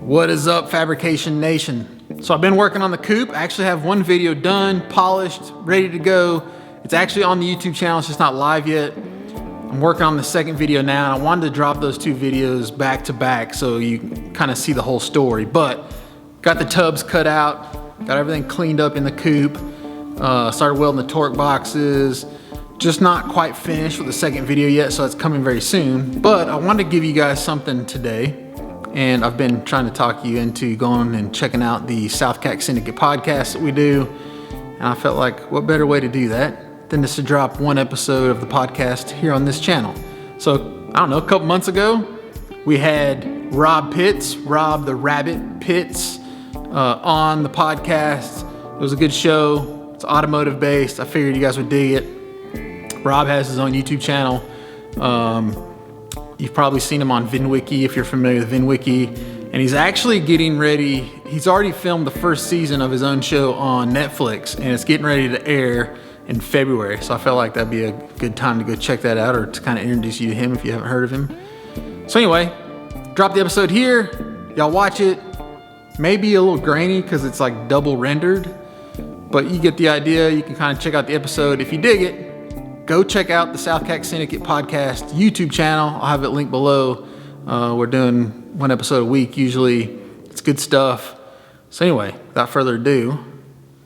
What is up, Fabrication Nation? So I've been working on the coupe. I actually have one video done, polished, ready to go. It's actually on the YouTube channel, it's just not live yet. I'm working on the second video now, and I wanted to drop those two videos back to back so you kind of see the whole story. But got the tubs cut out, got everything cleaned up in the coupe, started welding the torque boxes. Just not quite finished with the second video yet, so it's coming very soon. But I wanted to give you guys something today. And I've been trying to talk you into going and checking out the SouthCack Syndicate Podcast that we do. And I felt like, what better way to do that than just to drop one episode of the podcast here on this channel. So, I don't know, a couple months ago, we had Rob the Rabbit Pitts, on the podcast. It was a good show. It's automotive based. I figured you guys would dig it. Rob has his own YouTube channel. You've probably seen him on VinWiki if you're familiar with VinWiki. And he's actually getting ready. He's already filmed the first season of his own show on Netflix, and it's getting ready to air in February. So I felt like that'd be a good time to go check that out, or to kind of introduce you to him if you haven't heard of him. So anyway, drop the episode here. Y'all watch it. Maybe a little grainy because it's like double rendered, but you get the idea. You can kind of check out the episode. If you dig it, go check out the SouthCack Syndicate Podcast YouTube channel. I'll have it linked below. We're doing one episode a week usually. It's good stuff. So anyway, without further ado,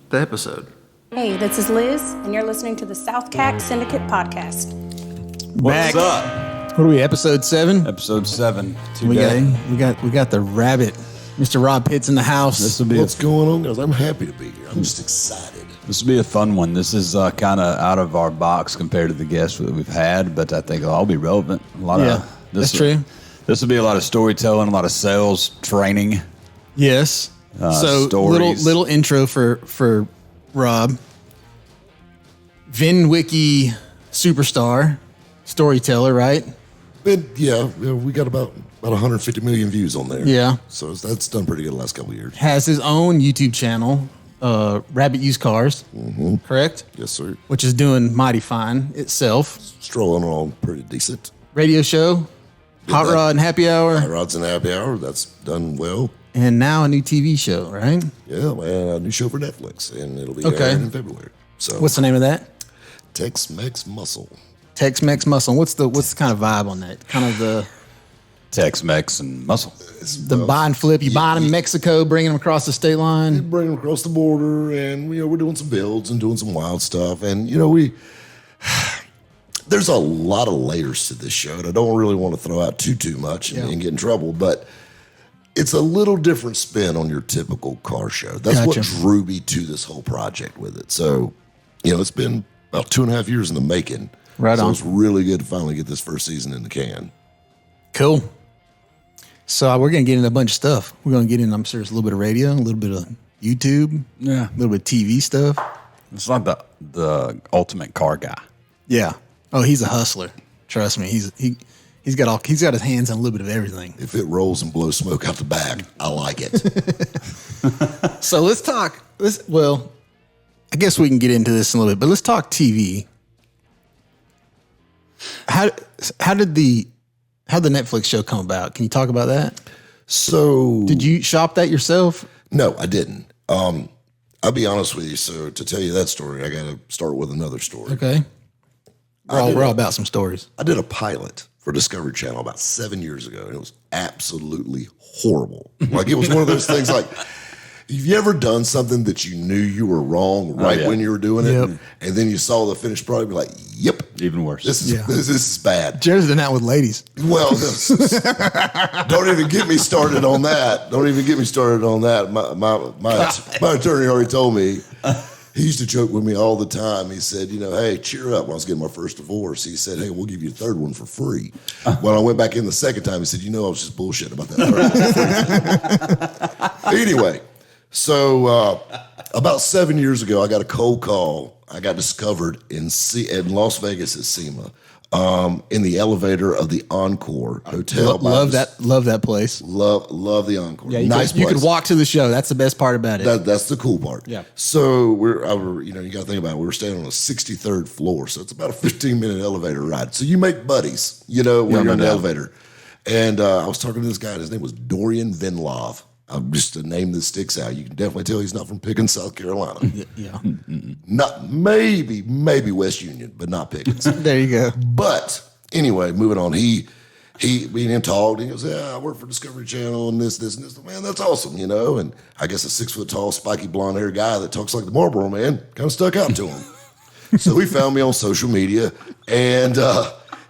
the episode. Hey, this is Liz, and you're listening to the SouthCack Syndicate Podcast. Back. What's up? What are we, episode 7? Episode 7 We today. got the rabbit, Mr. Rob Pitts in the house. This will be What's going on, guys? I'm happy to be here. I'm just excited. This will be a fun one. This is kind of out of our box compared to the guests that we've had, but I think it'll all be relevant. That's true. This will be a lot of storytelling, a lot of sales training. Yes. So stories. little intro for Rob. VinWiki superstar, storyteller, right? Yeah, we got about 150 million views on there. Yeah. So that's done pretty good the last couple of years. Has his own YouTube channel, Rabbit Used Cars, correct? Yes, sir. Which is doing mighty fine itself. Strolling along pretty decent. Radio show, Hot Rod and Happy Hour, Hot Rods and Happy Hour, that's done well. and now a new TV show, right? Yeah, man, a new show for Netflix, and it'll be Okay. airing in February. So What's the name of that? Tex-Mex Muscle. Tex-Mex Muscle. What's the kind of vibe on that? Kind of the Tex-Mex and muscle. buy and flip. You buy them in Mexico, bringing them across the state line. Bring them across the border, and we're doing some builds and doing some wild stuff, and there's a lot of layers to this show, and I don't really want to throw out too much and get in trouble, but it's a little different spin on your typical car show. That's Gotcha. what drew me to this whole project with it. So, it's been about 2.5 years in the making. Right so on. it's really good to finally get this first season in the can. Cool. So we're going to get into a bunch of stuff. We're going to get in, I'm sure, a little bit of radio, a little bit of YouTube, Yeah. a little bit of TV stuff. It's like the ultimate car guy. Yeah. Oh, he's a hustler. Trust me. He's got his hands on a little bit of everything. If it rolls and blows smoke out the back, I like it. So let's talk. Well, I guess we can get into this in a little bit, but let's talk TV. How did the Netflix show come about? Can you talk about that? So Did you shop that yourself? No, I didn't. I'll be honest with you. So to tell you that story, I got to start with another story. Okay. We're all about some stories. I did a pilot for Discovery Channel about 7 years ago, and it was absolutely horrible. Like, it was one of those things like, have you ever done something that you knew you were wrong when you were doing it? Yep. And then you saw the finished product, be like, yep, Even worse. this is bad. Jared's done that with ladies. Well, don't even get me started on that. My attorney already told me. He used to joke with me all the time. He said, hey, cheer up. When I was getting my first divorce, he said, hey, we'll give you a third one for free. When I went back in the second time, he said, I was just bullshitting about that third one for free. Anyway, so about 7 years ago, I got a cold call. I got discovered in Las Vegas at SEMA. In the elevator of the Encore Hotel. Love that place. Love the Encore. Yeah, nice you place. could walk to the show. That's the best part about it. That's the cool part. Yeah. So you got to think about it. We were staying on the 63rd floor, so it's about a 15-minute elevator ride. So you make buddies, when you're in the elevator. And I was talking to this guy, and his name was Dorian Vinlov. Just a name that sticks out. You can definitely tell he's not from Pickens, South Carolina. Yeah. Not maybe West Union, but not Pickens. There you go. But anyway, moving on. Me and him talked. And he goes, "Yeah, I work for Discovery Channel and this, and this." Man, that's awesome, you know. And I guess a 6 foot tall, spiky blonde hair guy that talks like the Marlboro Man kind of stuck out to him. So he found me on social media, and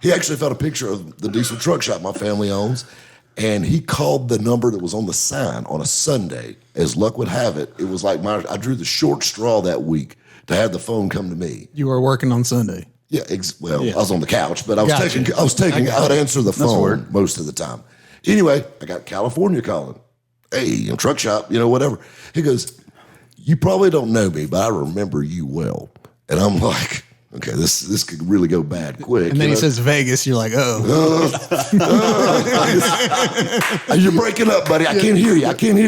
he actually found a picture of the diesel truck shop my family owns. And he called the number that was on the sign on a Sunday. As luck would have it, it was like I drew the short straw that week to have the phone come to me. You were working on Sunday. Yeah, I was on the couch, but I was I'd answer the phone most of the time. Anyway, I got California calling. Hey, truck shop, whatever. He goes, "You probably don't know me, but I remember you well." And I'm like, okay, this could really go bad quick. And then he says Vegas. You're like, you're breaking up, buddy. I can't hear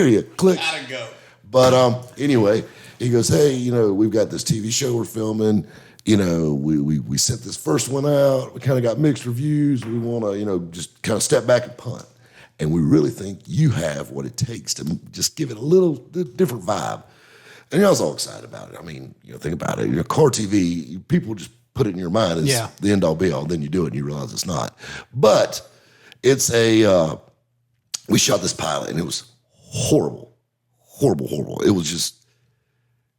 you. Click. Gotta go. But anyway, he goes, "Hey, we've got this TV show we're filming. We sent this first one out. We kind of got mixed reviews. We want to, just kind of step back and punt. And we really think you have what it takes to just give it a little different vibe." And I was all excited about it. I mean, think about it. Car TV, people just put it in your mind as the end all be all. Then you do it and you realize it's not. But it's we shot this pilot and it was horrible. It was just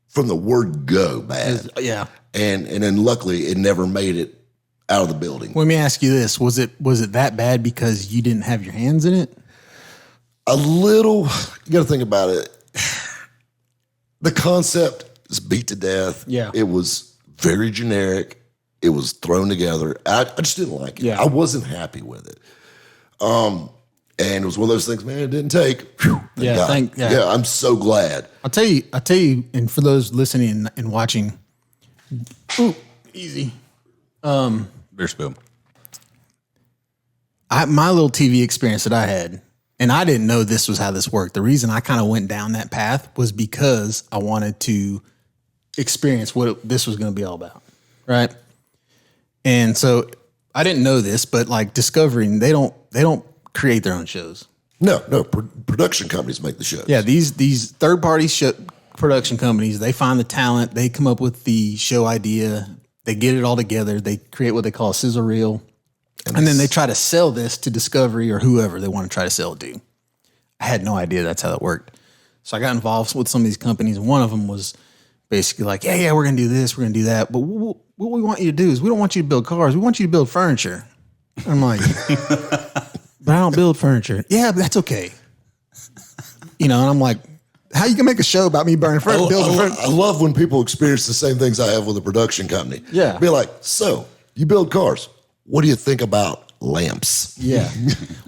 from the word go bad. Yeah. And then luckily it never made it out of the building. Let me ask you this. Was it that bad because you didn't have your hands in it? A little. You got to think about it. The concept is beat to death. Yeah. It was very generic. It was thrown together. I just didn't like it. Yeah. I wasn't happy with it. And it was one of those things, man, it didn't take. Whew, I'm so glad. I'll tell you, and for those listening and watching, easy. Beer spill. My little TV experience that I had, and I didn't know this was how this worked. The reason I kind of went down that path was because I wanted to experience what this was going to be all about, right? And so I didn't know this, but like Discovery, they don't create their own shows. No, production companies make the shows. Yeah, these third party production companies, they find the talent, they come up with the show idea, they get it all together, they create what they call a sizzle reel. And then they try to sell this to Discovery or whoever they want to try to sell it to. I had no idea that's how that worked. So I got involved with some of these companies. And one of them was basically like, yeah, we're going to do this, we're going to do that. But what we want you to do is we don't want you to build cars. We want you to build furniture. I'm like, but I don't build furniture. Yeah, but that's okay. And I'm like, how you going to make a show about me burning furniture? I love when people experience the same things I have with a production company. Yeah. Be like, so you build cars. What do you think about lamps? Yeah.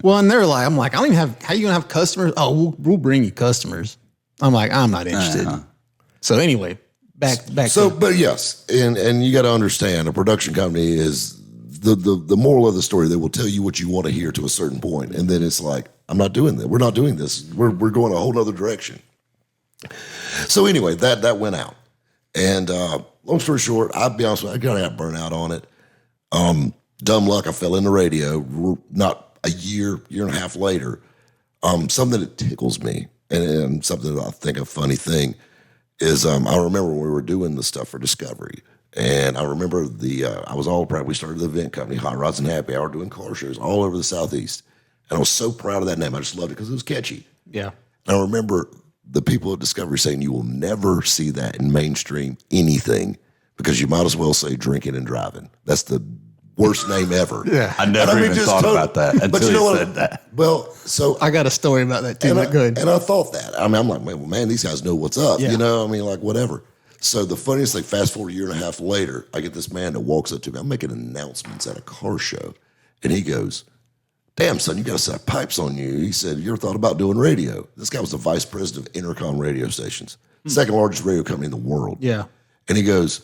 Well, and they're like, I'm like, I don't even have, how you going to have customers? Oh, we'll bring you customers. I'm like, I'm not interested. So anyway, back. But yes, and you got to understand, a production company is the moral of the story. They will tell you what you want to hear to a certain point, and then it's like, I'm not doing that. We're not doing this. We're going a whole other direction. So anyway, that went out, and long story short, I'll be honest with you, I kind of got burnt out on it. Dumb luck, I fell into radio. Not a year and a half later. Something that tickles me, and something that I think a funny thing is, I remember when we were doing the stuff for Discovery, and I remember I was all proud. We started the event company, Hot Rods and Happy Hour, doing car shows all over the Southeast, and I was so proud of that name. I just loved it because it was catchy. Yeah. And I remember the people at Discovery saying, "You will never see that in mainstream anything because you might as well say drinking and driving." That's the worst name ever. Yeah. I never even thought about that until you said that. Well, so I got a story about that too. And I thought that. I mean, I'm like, well, man, these guys know what's up. Yeah. Like whatever. So the funniest thing, fast forward a year and a half later, I get this man that walks up to me. I'm making announcements at a car show. And he goes, "Damn, son, you got a set of pipes on you." He said, "You ever thought about doing radio?" This guy was the vice president of Intercom radio stations, second largest radio company in the world. Yeah. And he goes,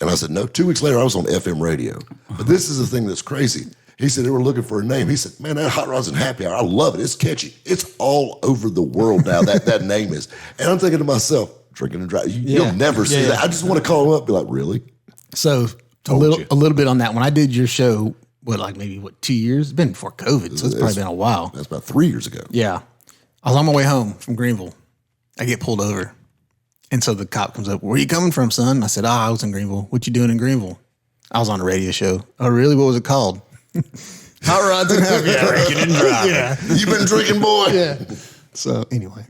and I said, "No." 2 weeks later, I was on FM radio. But this is the thing that's crazy. He said they were looking for a name. He said, "Man, that Hot Rods and Happy Hour, I love it. It's catchy. It's all over the world now, that name is." And I'm thinking to myself, drinking and driving, you'll never see that. I just want to call him up and be like, "Really?" So a little bit on that. When I did your show, maybe 2 years? It's been before COVID, so it's probably been a while. That's about 3 years ago. Yeah. I was on my way home from Greenville. I get pulled over. And so the cop comes up, where are you coming from, son? I said, I was in Greenville. What you doing in Greenville? I was on a radio show. Oh, really? What was it called? Hot rods and heavy. Drinking and driving. Yeah. You been drinking, boy? Yeah. So anyway.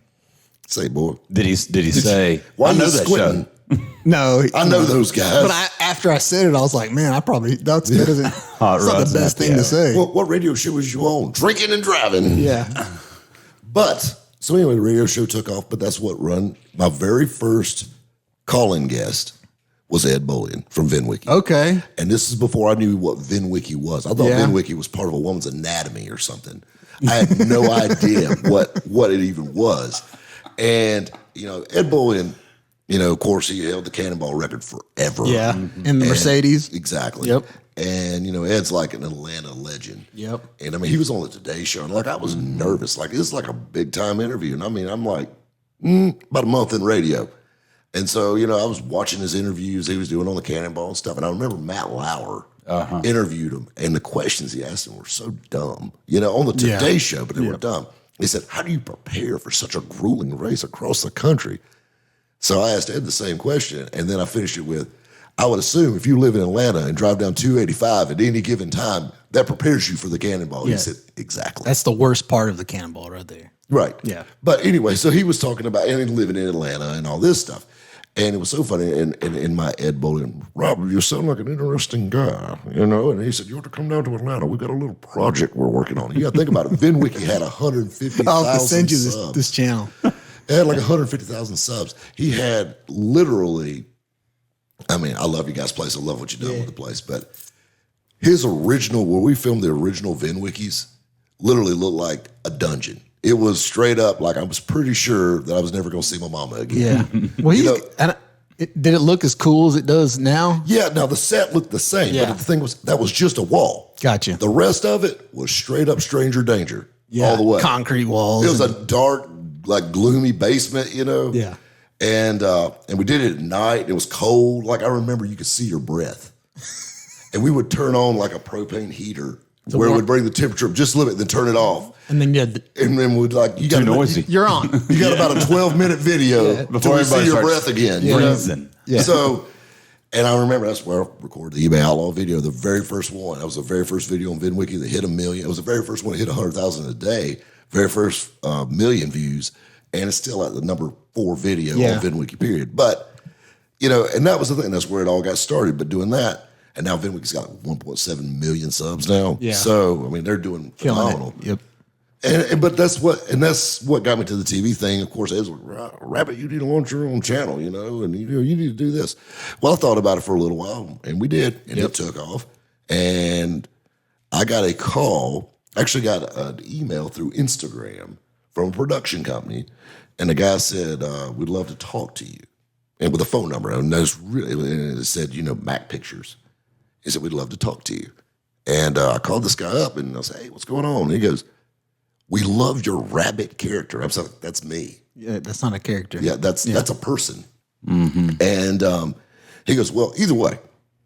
Say, boy. Did he say, Why I know you that squinting? show? No. I know those guys. But after I said it, I was like, man, that isn't that's not rods the best and thing to say. Well, what radio show was you on? Drinking and driving. Yeah. But, so anyway, the radio show took off, but that's what run. My very first call-in guest was Ed Bullion from VinWiki. Okay. And this is before I knew what VinWiki was. I thought Yeah. VinWiki was part of a woman's anatomy or something. I had no idea what it even was. And, Ed Bullion, of course, he held the Cannonball record forever. Yeah. In the Mercedes. Exactly. Yep. And, Ed's like an Atlanta legend. Yep. And, he was on the Today Show. And, I was nervous. This is like a big-time interview. And, I'm like, about a month in radio. And so, I was watching his interviews he was doing on the Cannonball and stuff. And I remember Matt Lauer interviewed him. And the questions he asked him were so dumb, on the Today Show, but they were dumb. He said, how do you prepare for such a grueling race across the country? So I asked Ed the same question. And then I finished it with, I would assume if you live in Atlanta and drive down 285 at any given time, that prepares you for the Cannonball. Yeah. He said, exactly. That's the worst part of the Cannonball right there. Right. Yeah. But anyway, so he was talking about living in Atlanta and all this stuff. And it was so funny. And in my Ed Bullion, Robert, you sound like an interesting guy, And he said, you ought to come down to Atlanta. We got a little project we're working on. You got to think about it. VinWiki had 150,000 I'll have to send you subs. this channel. It had like 150,000 subs. He had literally, I love you guys' place. I love what you're doing with the place. But his original, where we filmed the original VinWikis, literally looked like a dungeon. It was straight up like I was pretty sure that I was never going to see my mama again. Yeah. Well, did it look as cool as it does now? Yeah, now the set looked the same, Yeah. but the thing was, that was just a wall. Gotcha. The rest of it was straight up stranger danger all the way. Concrete walls. It was a dark, like gloomy basement, Yeah. And we did it at night. It was cold. Like I remember you could see your breath. And we would turn on like a propane heater where it would bring the temperature up just a little bit, then turn it off. And then you had And then we'd like, you got Too noisy. you're on. You got about a 12-minute video before you see everybody your starts breath again. freezing. Yeah. So, and I remember that's where I recorded the eBay Outlaw video, the very first one. That was the very first video on VinWiki that hit 1 million. It was the very first one that hit 100,000 a day, very first million views, and it's still at the number 4 video on VinWiki, period. But, and that was the thing. That's where it all got started. But doing that, and now VinWiki's got 1.7 million subs now. Yeah. So, they're doing phenomenal. Yep. But that's what got me to the TV thing. Of course, Ed's like, Rabbit, you need to launch your own channel, and you need to do this. Well, I thought about it for a little while, and we did, and it took off. And I got a call, actually got an email through Instagram from a production company, and the guy said, we'd love to talk to you. And with a phone number, and it said, Mac Pictures. He said, we'd love to talk to you. And I called this guy up, and I said, hey, what's going on? And he goes, we love your rabbit character. I'm like, that's me. Yeah, that's not a character. Yeah, that's a person. Mm-hmm. And he goes, well, either way.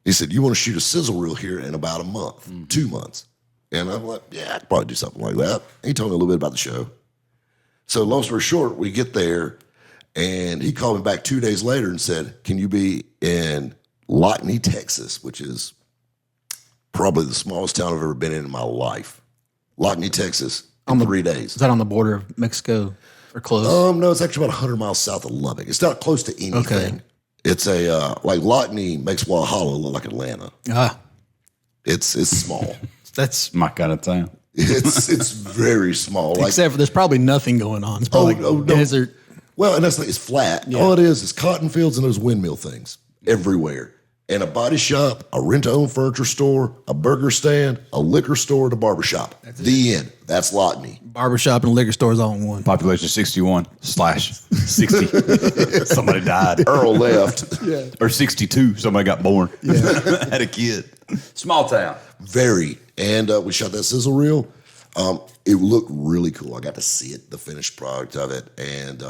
He said, you want to shoot a sizzle reel here in about a month, 2 months. And I'm like, yeah, I could probably do something like that. He told me a little bit about the show. So long story short, we get there, and he called me back 2 days later and said, can you be in Lockney, Texas, which is probably the smallest town I've ever been in my life. Lockney, Texas. In 3 days. Is that on the border of Mexico or close? No, it's actually about 100 miles south of Lubbock. It's not close to anything. Okay. It's like Lockney makes Walhalla look like Atlanta. It's small. That's My kind of town. It's very small. Like, except for there's probably nothing going on. It's probably no. desert. Well, and that's it's flat. Yeah. All it is cotton fields and those windmill things everywhere. And a body shop, a rent-to-own furniture store, a burger stand, a liquor store, and a barber shop. The end. That's Lockney. Barbershop and liquor stores all in one. Population 61/60. Somebody died. Earl left. Or 62. Somebody got born. Had a kid. Small town. Very. And we shot that sizzle reel. It looked really cool. I got to see it, the finished product of it, and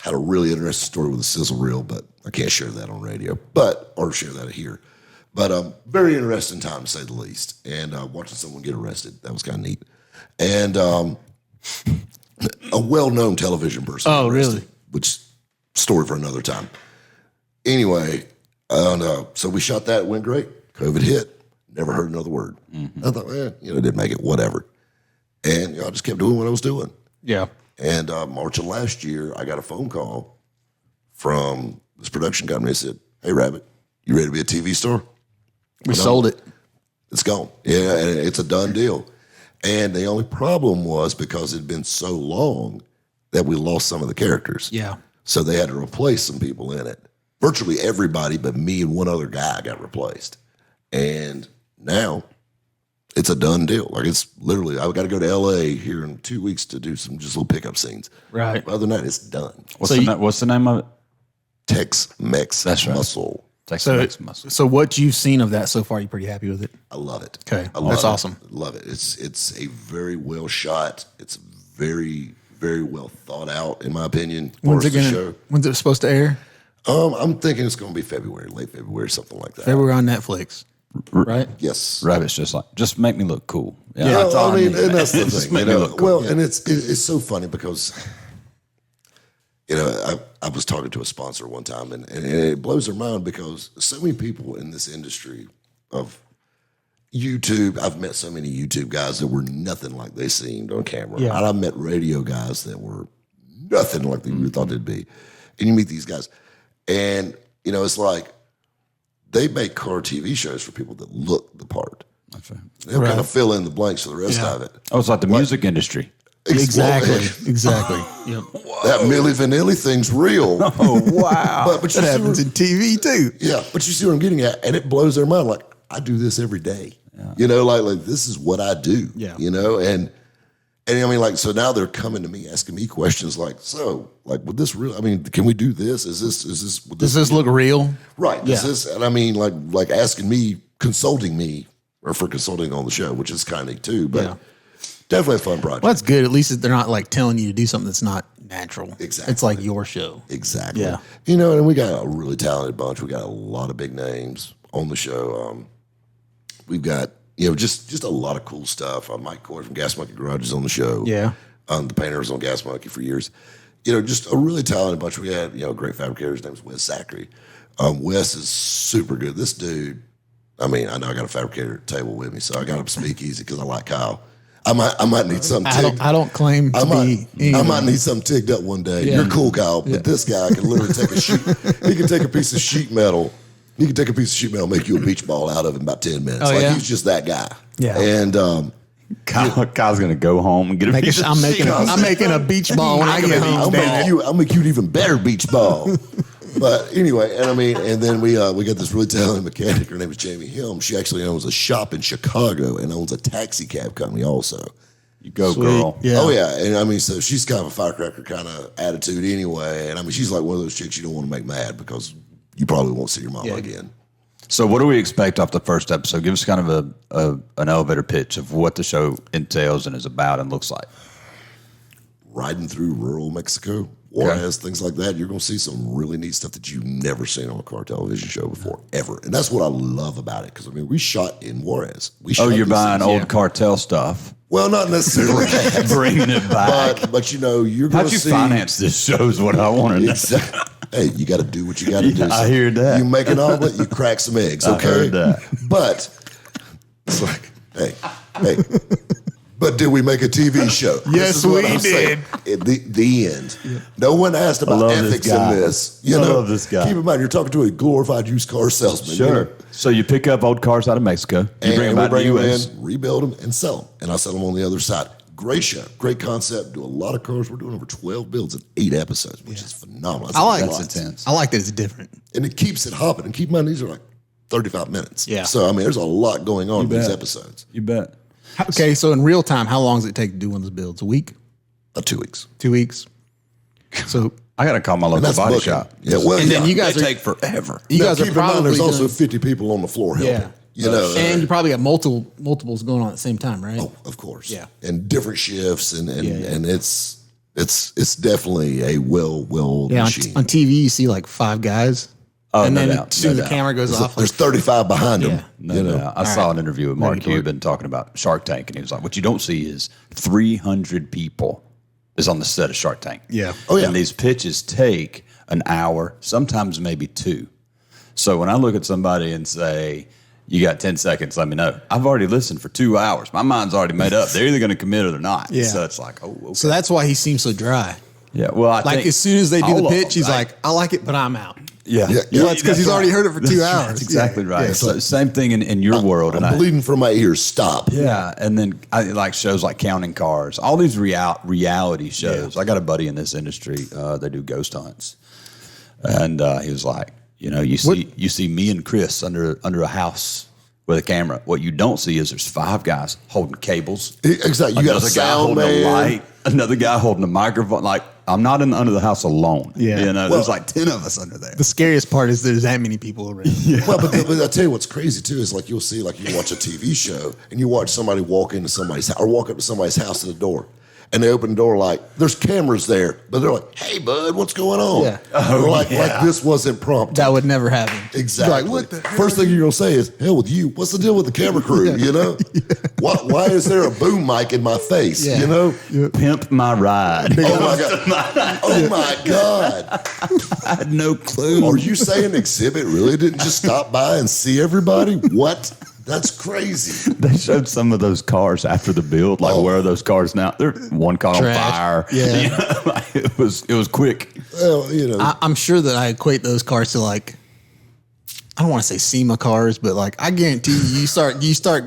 had a really interesting story with the sizzle reel, but I can't share that on radio, or share that here. But very interesting time, to say the least. And watching someone get arrested, that was kind of neat. And a well-known television person. Oh, arrested, really? Which, story for another time. Anyway, so we shot that. It went great. COVID hit. Never heard another word. Mm-hmm. I thought, didn't make it, whatever. And I just kept doing what I was doing. Yeah. And March of last year, I got a phone call from this production company. They said, "Hey, Rabbit, you ready to be a TV star?" We sold it. It's gone. Yeah, and it's a done deal. And the only problem was because it had been so long that we lost some of the characters. Yeah. So they had to replace some people in it. Virtually everybody but me and one other guy got replaced. And now it's a done deal. Like, it's literally, I've got to go to LA here in 2 weeks to do some just little pickup scenes. Right. But other than that, it's done. What's the name of it? Tex-Mex That's right. Muscle. Tex-Mex Muscle. So what you've seen of that so far, you pretty happy with it? I love it. Okay. I love That's it. awesome. Love it. It's a very well shot. It's very, very well thought out, in my opinion. When's it supposed to air? I'm thinking it's going to be February, late February, something like that. February on Netflix, right? Yes. Rabbit's just make me look cool. Yeah, that's all I mean, need. and that's the Just thing. make me look cool. Well, and it's so funny because, I was talking to a sponsor one time, and it blows their mind because so many people in this industry of YouTube, I've met so many YouTube guys that were nothing like they seemed on camera. Yeah. And I've met radio guys that were nothing like they you thought they'd be. And you meet these guys, and, it's like they make car TV shows for people that look the part. That's right. They'll kind of fill in the blanks for the rest of it. Oh, it's like the music industry. Exactly. Yep. That Milli Vanilli thing's real. Oh, wow. But you That see happens in TV too. Yeah, but you see what I'm getting at, and it blows their mind. Like, I do this every day. Yeah. Like this is what I do. Yeah. And I mean, like, so now they're coming to me asking me questions like, so, like, would this real? I mean, can we do this? Does this look real? Right. Yeah. And I mean, like asking me, consulting me, or for consulting on the show, which is kind of neat too. But definitely a fun project. Well, that's good. At least they're not like telling you to do something that's not natural. Exactly. It's like your show. Exactly. Yeah. And we got a really talented bunch. We got a lot of big names on the show. We've got, just a lot of cool stuff. Mike Coy from Gas Monkey Garage is on the show. Yeah. The painter was on Gas Monkey for years. Just a really talented bunch. We had, a great fabricator. His name is Wes Zachary. Wes is super good. This dude, I mean, I know I got a fabricator at the table with me, so I got him speakeasy because I like Kyle. I might need something tigged. I don't claim to be. I might need something tigged up one day. Yeah. You're cool, Kyle, but this guy can literally take a sheet. He can take a piece of sheet metal. He can take a piece of sheet metal, make you a beach ball out of it in about 10 minutes. He's just that guy. Yeah. And Kyle's gonna go home and get a piece of sheet. I'm making a beach ball when I get home. I'll make you an even better beach ball. But anyway, and I mean, and then we got this really talented mechanic. Her name is Jamie Helm. She actually owns a shop in Chicago and owns a taxi cab company also. You go, Sweet. girl. Yeah. Oh yeah, and I mean, so she's kind of a firecracker kind of attitude anyway. And I mean, she's like one of those chicks you don't want to make mad because you probably won't see your mama again. So what do we expect off the first episode? Give us kind of an elevator pitch of what the show entails and is about and looks like. Riding through rural Mexico, Juarez, things like that. You're going to see some really neat stuff that you've never seen on a car television show before, ever. And that's what I love about it. Because, I mean, we shot in Juarez. You're buying old cartel stuff. Well, not necessarily that. Bringing it back. But you're going How'd to you see. finance this show is what I want to know. Exactly. Hey, you got to do what you got to do. I hear that. You make an omelet, you crack some eggs, okay? I heard that. But it's like, hey. But did we make a TV show? Yes, we did. At the end. Yeah. No one asked about ethics in this. I love this guy. Keep in mind, you're talking to a glorified used car salesman. Sure. So you pick up old cars out of Mexico. You bring them out to the U.S. in, rebuild them, and sell them. And I sell them on the other side. Great show. Great concept. Do a lot of cars. We're doing over 12 builds in 8 episodes, which is phenomenal. That's intense. I like that it's different. And it keeps it hopping. And keep in mind, these are like 35 minutes. Yeah. So, I mean, there's a lot going on in these episodes. You bet. Okay, so in real time, how long does it take to do one of those builds? A week? 2 weeks. 2 weeks? So I got to call my local that's body booking. shop. Yeah, well, and then you guys They take forever. You now, guys keep are in mind, probably there's also doing, 50 people on the floor helping. Yeah. You know, and you probably got multiples going on at the same time, right? oh, of course. Yeah. And different shifts, and it's definitely a well Yeah, machine. on TV you see like 5 guys. Oh, and no then doubt, as soon as no the doubt. camera goes off, There's 35 behind him. Yeah. No doubt. I saw an interview with Mark Cuban talking about Shark Tank, and he was like, what you don't see is 300 people is on the set of Shark Tank. Yeah. Oh, yeah. And these pitches take an hour, sometimes maybe 2. So when I look at somebody and say, you got 10 seconds, let me know. I've already listened for 2 hours. My mind's already made up. They're either going to commit or they're not. Yeah. So it's like, oh, okay. So that's why he seems so dry. Yeah, well, I Like think as soon as they do all the of pitch, them, he's right? like, I like it, but I'm out. Yeah. Well, it's because he's already heard it for 2 hours. That's exactly Yeah. right. Yeah. So same thing in your world. I'm bleeding from my ears. Stop. Yeah, and then I like shows like Counting Cars, all these reality shows. I got a buddy in this industry. They do ghost hunts, and he was like, you see me and Chris under a house with a camera. What you don't see is there's 5 guys holding cables. Exactly. You got a Another guy sound holding a man. light. Another guy holding a microphone. Like I'm not under the house alone. Yeah. There's like 10 of us under there. The scariest part is there's that many people around. Well, but I tell you what's crazy too is like you'll see like you watch a TV show and you watch somebody walk into somebody's house or walk up to somebody's house at the door. And they open the door like there's cameras there, but they're like, "Hey, bud, what's going on?" Yeah. Like this wasn't prompted. That would never happen. Exactly. You're like, what the hell? First thing you're gonna say is, "Hell with you! What's the deal with the camera crew?" You know, why is there a boom mic in my face? Yeah. You know, Pimp my ride. oh my god, oh my god. I had no clue. Are you saying Exhibit really didn't just stop by and see everybody? What? That's crazy. They showed some of those cars after the build. Like, where are those cars now? They're one car Trash. on fire. Yeah. Like, it was quick. Well, I'm sure that I equate those cars to like, I don't want to say SEMA cars, but like I guarantee you start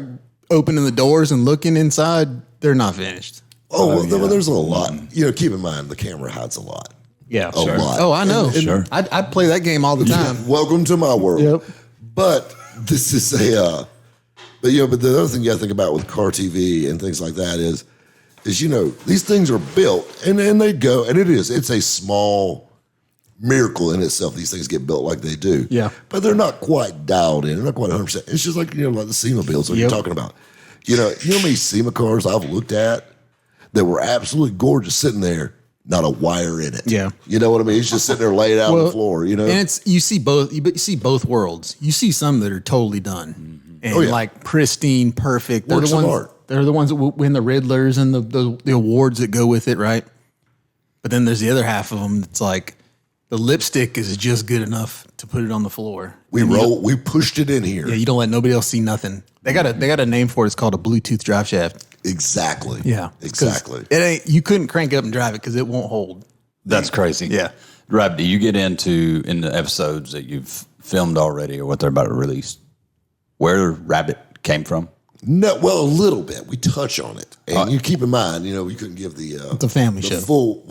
opening the doors and looking inside, they're not finished. well, there's a lot. Keep in mind the camera hides a lot. Yeah, A lot. Oh, I know. Sure. I'd play that game all the time. Welcome to my world. Yep. But this is but the other thing you got to think about with car TV and things like that is these things are built and they go, and it's a small miracle in itself. These things get built like they do. Yeah. But they're not quite dialed in. They're not quite 100%. It's just like, like the SEMA builds that you're talking about. You know how many SEMA cars I've looked at that were absolutely gorgeous sitting there, not a wire in it. Yeah. You know what I mean? It's just sitting there laid out on the floor, And it's you see both worlds. You see some that are totally done and like pristine, perfect. They're Works the of ones. art. They're the ones that win the Riddlers and the awards that go with it, right? But then there's the other half of them that's like the lipstick is just good enough to put it on the floor. we pushed it in here. Yeah, you don't let nobody else see nothing. They got a name for it. It's called a Bluetooth drive shaft. Exactly. Yeah, Exactly. It ain't. You couldn't crank it up and drive it because it won't hold. That's crazy. Yeah. Rob, do you get in the episodes that you've filmed already or what they're about to release, where Rabbit came from? No, well, a little bit. We touch on it, and you keep in mind, we couldn't give the family show. Full.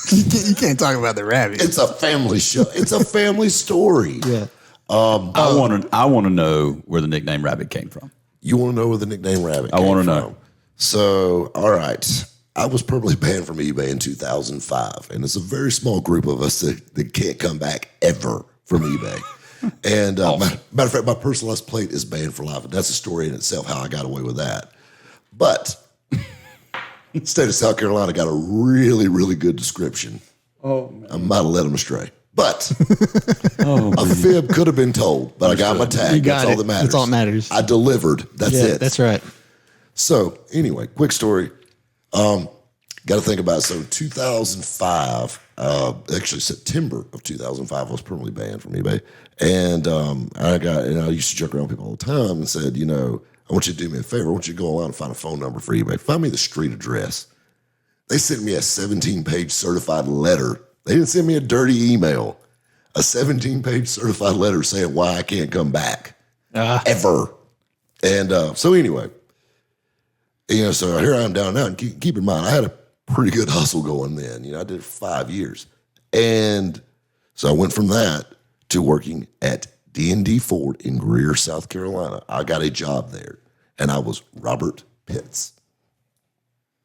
You can't talk about the rabbit. It's a family show. It's a family story. Yeah. I want to know where the nickname Rabbit came from. You want to know where the nickname Rabbit? I want to know. So, all right, I was permanently banned from eBay in 2005, and it's a very small group of us that can't come back ever from eBay. And matter of fact, my personalized plate is banned for life. And that's a story in itself, how I got away with that. But the state of South Carolina got a really, really good description. Oh, man. I might have led them astray. But a fib could have been told, but I got my tag. You got that's all it. that matters. That's all that matters. I delivered. That's it. That's right. So anyway, quick story. Got to think about it. So 2005, actually September of 2005, I was permanently banned from eBay. And I used to joke around with people all the time and said, I want you to do me a favor. I want you to go online and find a phone number for eBay. Find me the street address. They sent me a 17-page certified letter. They didn't send me a dirty email. A 17-page certified letter saying why I can't come back. Ever. And so anyway, so here I am down now. And keep in mind, I had a pretty good hustle going then. I did it for 5 years. And so I went from that to working at D&D Ford in Greer, South Carolina. I got a job there, and I was Robert Pitts.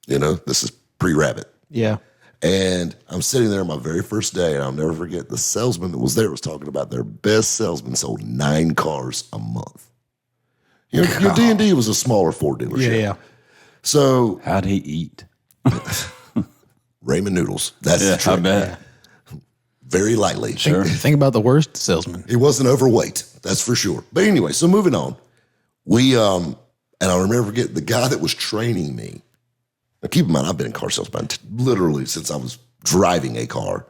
This is pre-Rabbit. Yeah. And I'm sitting there on my very first day, and I'll never forget the salesman that was there was talking about their best salesman sold 9 cars a month. Your D&D was a smaller Ford dealership. Yeah. So How'd he eat? ramen noodles. That's the trick. I bet. very lightly. Sure. Think about the worst salesman. He wasn't overweight, that's for sure. But anyway, so moving on. We, and I'll never forget the guy that was training me. Now keep in mind, I've been in car sales literally since I was driving a car.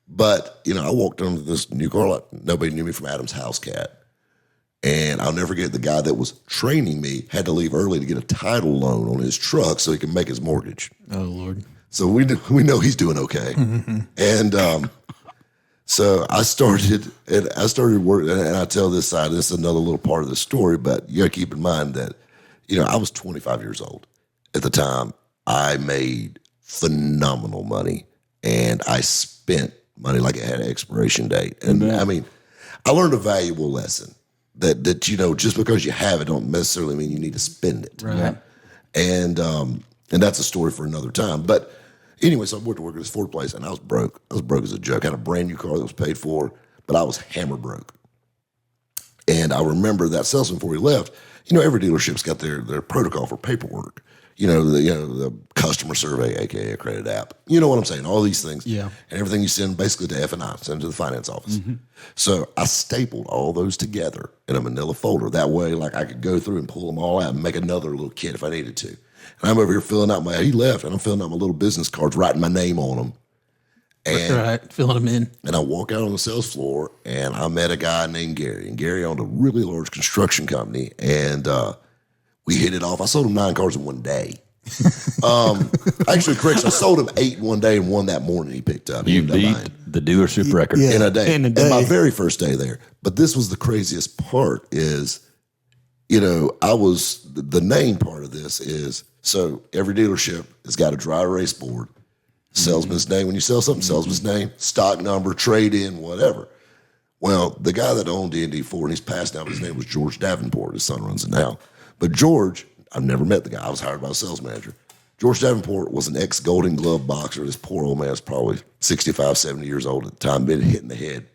But, you know, I walked into this new car lot. Nobody knew me from Adam's House Cat. And I'll never forget the guy that was training me had to leave early to get a title loan on his truck so he can make his mortgage. Oh, Lord. So we know he's doing okay. And so I started working, and I tell this side, this is another little part of the story, but you got to keep in mind that, you know, I was 25 years old at the time. I made phenomenal money, and I spent money like it had an expiration date. And I mean, I learned a valuable lesson that you know, just because you have it don't necessarily mean you need to spend it. Right. And that's a story for another time. But anyway, so I went to work at this Ford place, and I was broke. I was broke as a joke. I had a brand new car that was paid for, but I was hammer broke. And I remember that salesman before he left, you know, every dealership's got their protocol for paperwork. You know, the customer survey, aka a credit app. You know what I'm saying? All these things. Yeah. And everything you send basically to F&I, send to the finance office. So I stapled all those together in a manila folder. That way, like, I could go through and pull them all out and make another little kit if I needed to. And I'm over here filling out he left, and I'm filling out my little business cards, writing my name on them. And, Right, filling them in. And I walk out on the sales floor, and I met a guy named Gary. And Gary owned a really large construction company, and we hit it off. I sold him 9 cars in one day. Actually, correction, I sold him 8 in one day, and one that morning he picked up. You beat the dealership record. In a day. And my very first day there. But this was the craziest part is, you know, the name part of this is, so every dealership has got a dry erase board, salesman's name. When you sell something, salesman's name, stock number, trade in, whatever. Well, the guy that owned D&D Ford, and he's passed now, his name was George Davenport. His son runs it now. But George, I've never met the guy. I was hired by a sales manager. George Davenport was an ex-Golden Glove boxer. This poor old man was probably 65, 70 years old at the time, been hit in the head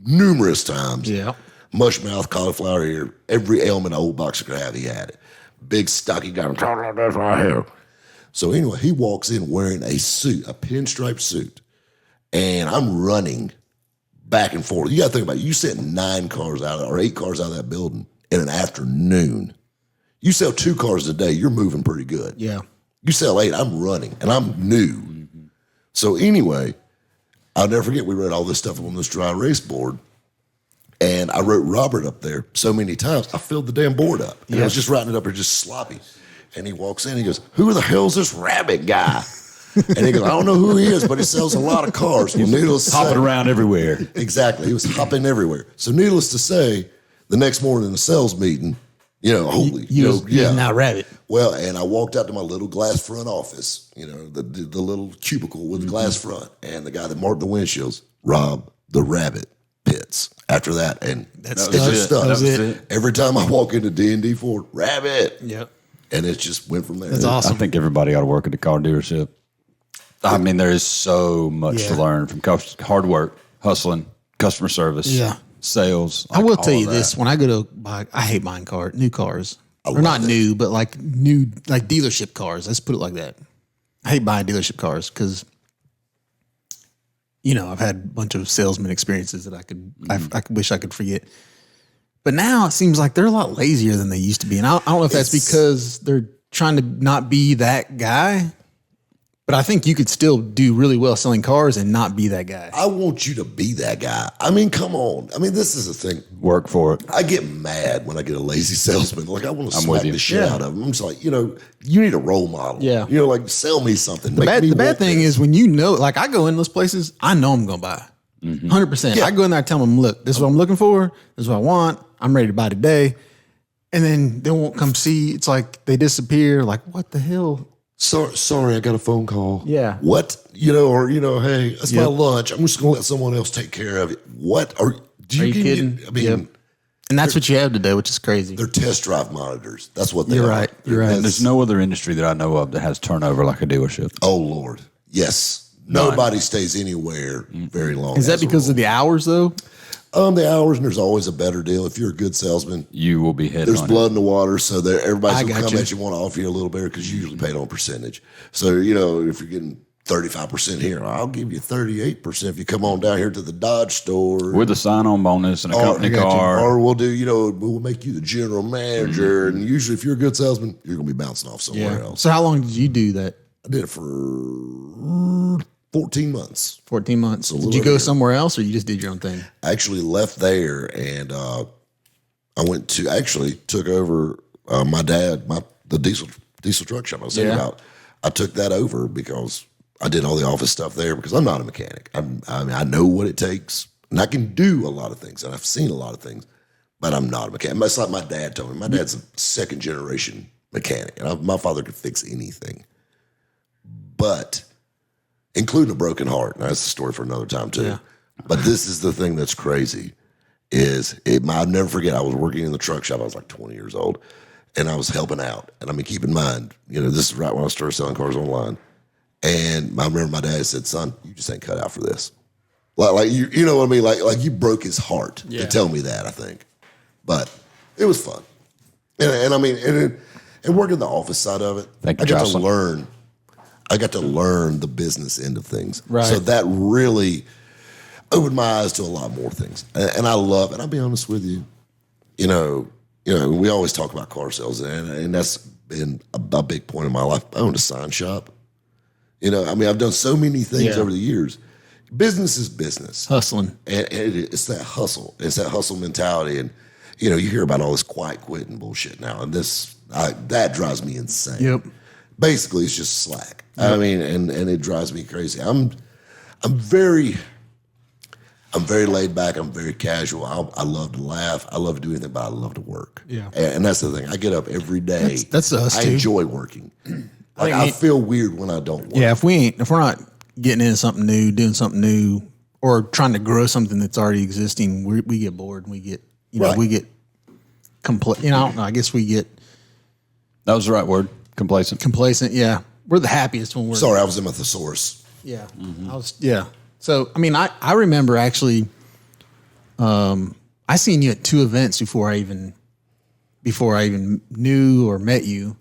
numerous times. Yeah. Mush mouth, cauliflower ear, every ailment an old boxer could have, he had it. Big stocky guy, I'm talking about this right here. So anyway, he walks in wearing a suit, a pinstripe suit, and I'm running back and forth. You got to think about it. You sent 8 cars out of that building in an afternoon. You sell 2 cars a day, you're moving pretty good. Yeah. You sell 8, I'm running, and I'm new. So anyway, I'll never forget, we wrote all this stuff on this dry erase board, and I wrote Robert up there so many times, I filled the damn board up. And I was just writing it up there just sloppy. And he walks in, he goes, "Who the hell's this rabbit guy?" And he goes, "I don't know who he is, but he sells a lot of cars." Well, needless to say, Hopping around everywhere. Exactly. He was hopping everywhere. So needless to say, the next morning in the sales meeting, you know, Now rabbit. Well, and I walked out to my little glass front office, you know, the little cubicle with the glass front, and the guy that marked the windshields, Rob the Rabbit Pitts. After that, and That's it just stuck. That was it. Every time I walk into D&D Ford, Rabbit. Yep. And it just went from there. That's awesome. I think everybody ought to work at the car dealership. I mean, there is so much to learn from hard work, hustling, customer service, sales. I will tell you this: when I go to buy, I hate buying new cars. Or not new, but like dealership cars. Let's put it like that. I hate buying dealership cars because, you know, I've had a bunch of salesman experiences that I wish I could forget. But now it seems like they're a lot lazier than they used to be. And I don't know if that's because they're trying to not be that guy. But I think you could still do really well selling cars and not be that guy. I want you to be that guy. I mean, come on. I mean, this is the thing. Work for it. I get mad when I get a lazy salesman. Like, I want to smack the shit out of him. I'm just like, you know, you need a role model. Yeah. You know, like, sell me something. The bad thing is when you know, like, I go in those places, I know I'm going to buy. 100%. I go in there, I tell them, look, this is what I'm looking for. This is what I want. I'm ready to buy today. And then they won't come see. It's like they disappear. Like, what the hell? Sorry, I got a phone call. Yeah. What? You know, or, you know, hey, that's my lunch. I'm just going to let someone else take care of it. What? Are you kidding? I mean, and that's what you have today, which is crazy. They're test drive monitors. That's what they You're are. right. You're right. There's no other industry that I know of that has turnover like a dealership. Oh, Lord. Yes. Nobody stays anywhere very long. Is that because of the hours, though? The hours, and there's always a better deal. If you're a good salesman, You will be head there's on blood in the water, so that everybody's I going to got come you. at you, want to offer you a little better because you usually paid on percentage. So, you know, if you're getting 35% here. I'll give you 38% if you come on down here to the Dodge store. With a sign-on bonus and a company car. Or we'll do, we'll make you the general manager. And usually if you're a good salesman, you're going to be bouncing off somewhere else. So how long did you do that? I did it for 14 months. 14 months. Did you go somewhere else or you just did your own thing? I actually left there and I took over my dad, the diesel truck shop I was saying about. I took that over because I did all the office stuff there because I'm not a mechanic. I know what it takes and I can do a lot of things and I've seen a lot of things, but I'm not a mechanic. It's like my dad told me. My dad's a second generation mechanic and my father could fix anything, but including a broken heart. And that's a story for another time too. Yeah. But this is the thing that's crazy I'll never forget. I was working in the truck shop. I was like 20 years old and I was helping out. And I mean, keep in mind, this is right when I started selling cars online. And I remember my dad said, son, you just ain't cut out for this. Like you know what I mean? Like you broke his heart to tell me that, I think. But it was fun. And I mean, and working the office side of it, I got to learn the business end of things. Right. So that really opened my eyes to a lot more things. And I love, and I'll be honest with you, we always talk about car sales, and that's been a big point in my life. I owned a sign shop. I've done so many things over the years. Business is business. Hustling. And it's that hustle. It's that hustle mentality. And, you hear about all this quiet quitting bullshit now. And that drives me insane. Yep. Basically, it's just slack. Yep. I mean, and it drives me crazy. I'm very laid back. I'm very casual. I love to laugh. I love to do anything, but I love to work. Yeah. And that's the thing. I get up every day. That's us too. I enjoy working. I feel weird when I don't work. Yeah, if we're not getting into something new, doing something new, or trying to grow something that's already existing, we get bored and we get, we get complacent. I don't know. I guess we get. That was the right word. Complacent. Complacent. Yeah, we're the happiest when we're. Sorry, I was in my thesaurus. Yeah, I was. Yeah. So I mean, I remember actually, I seen you at 2 events before I even knew or met you.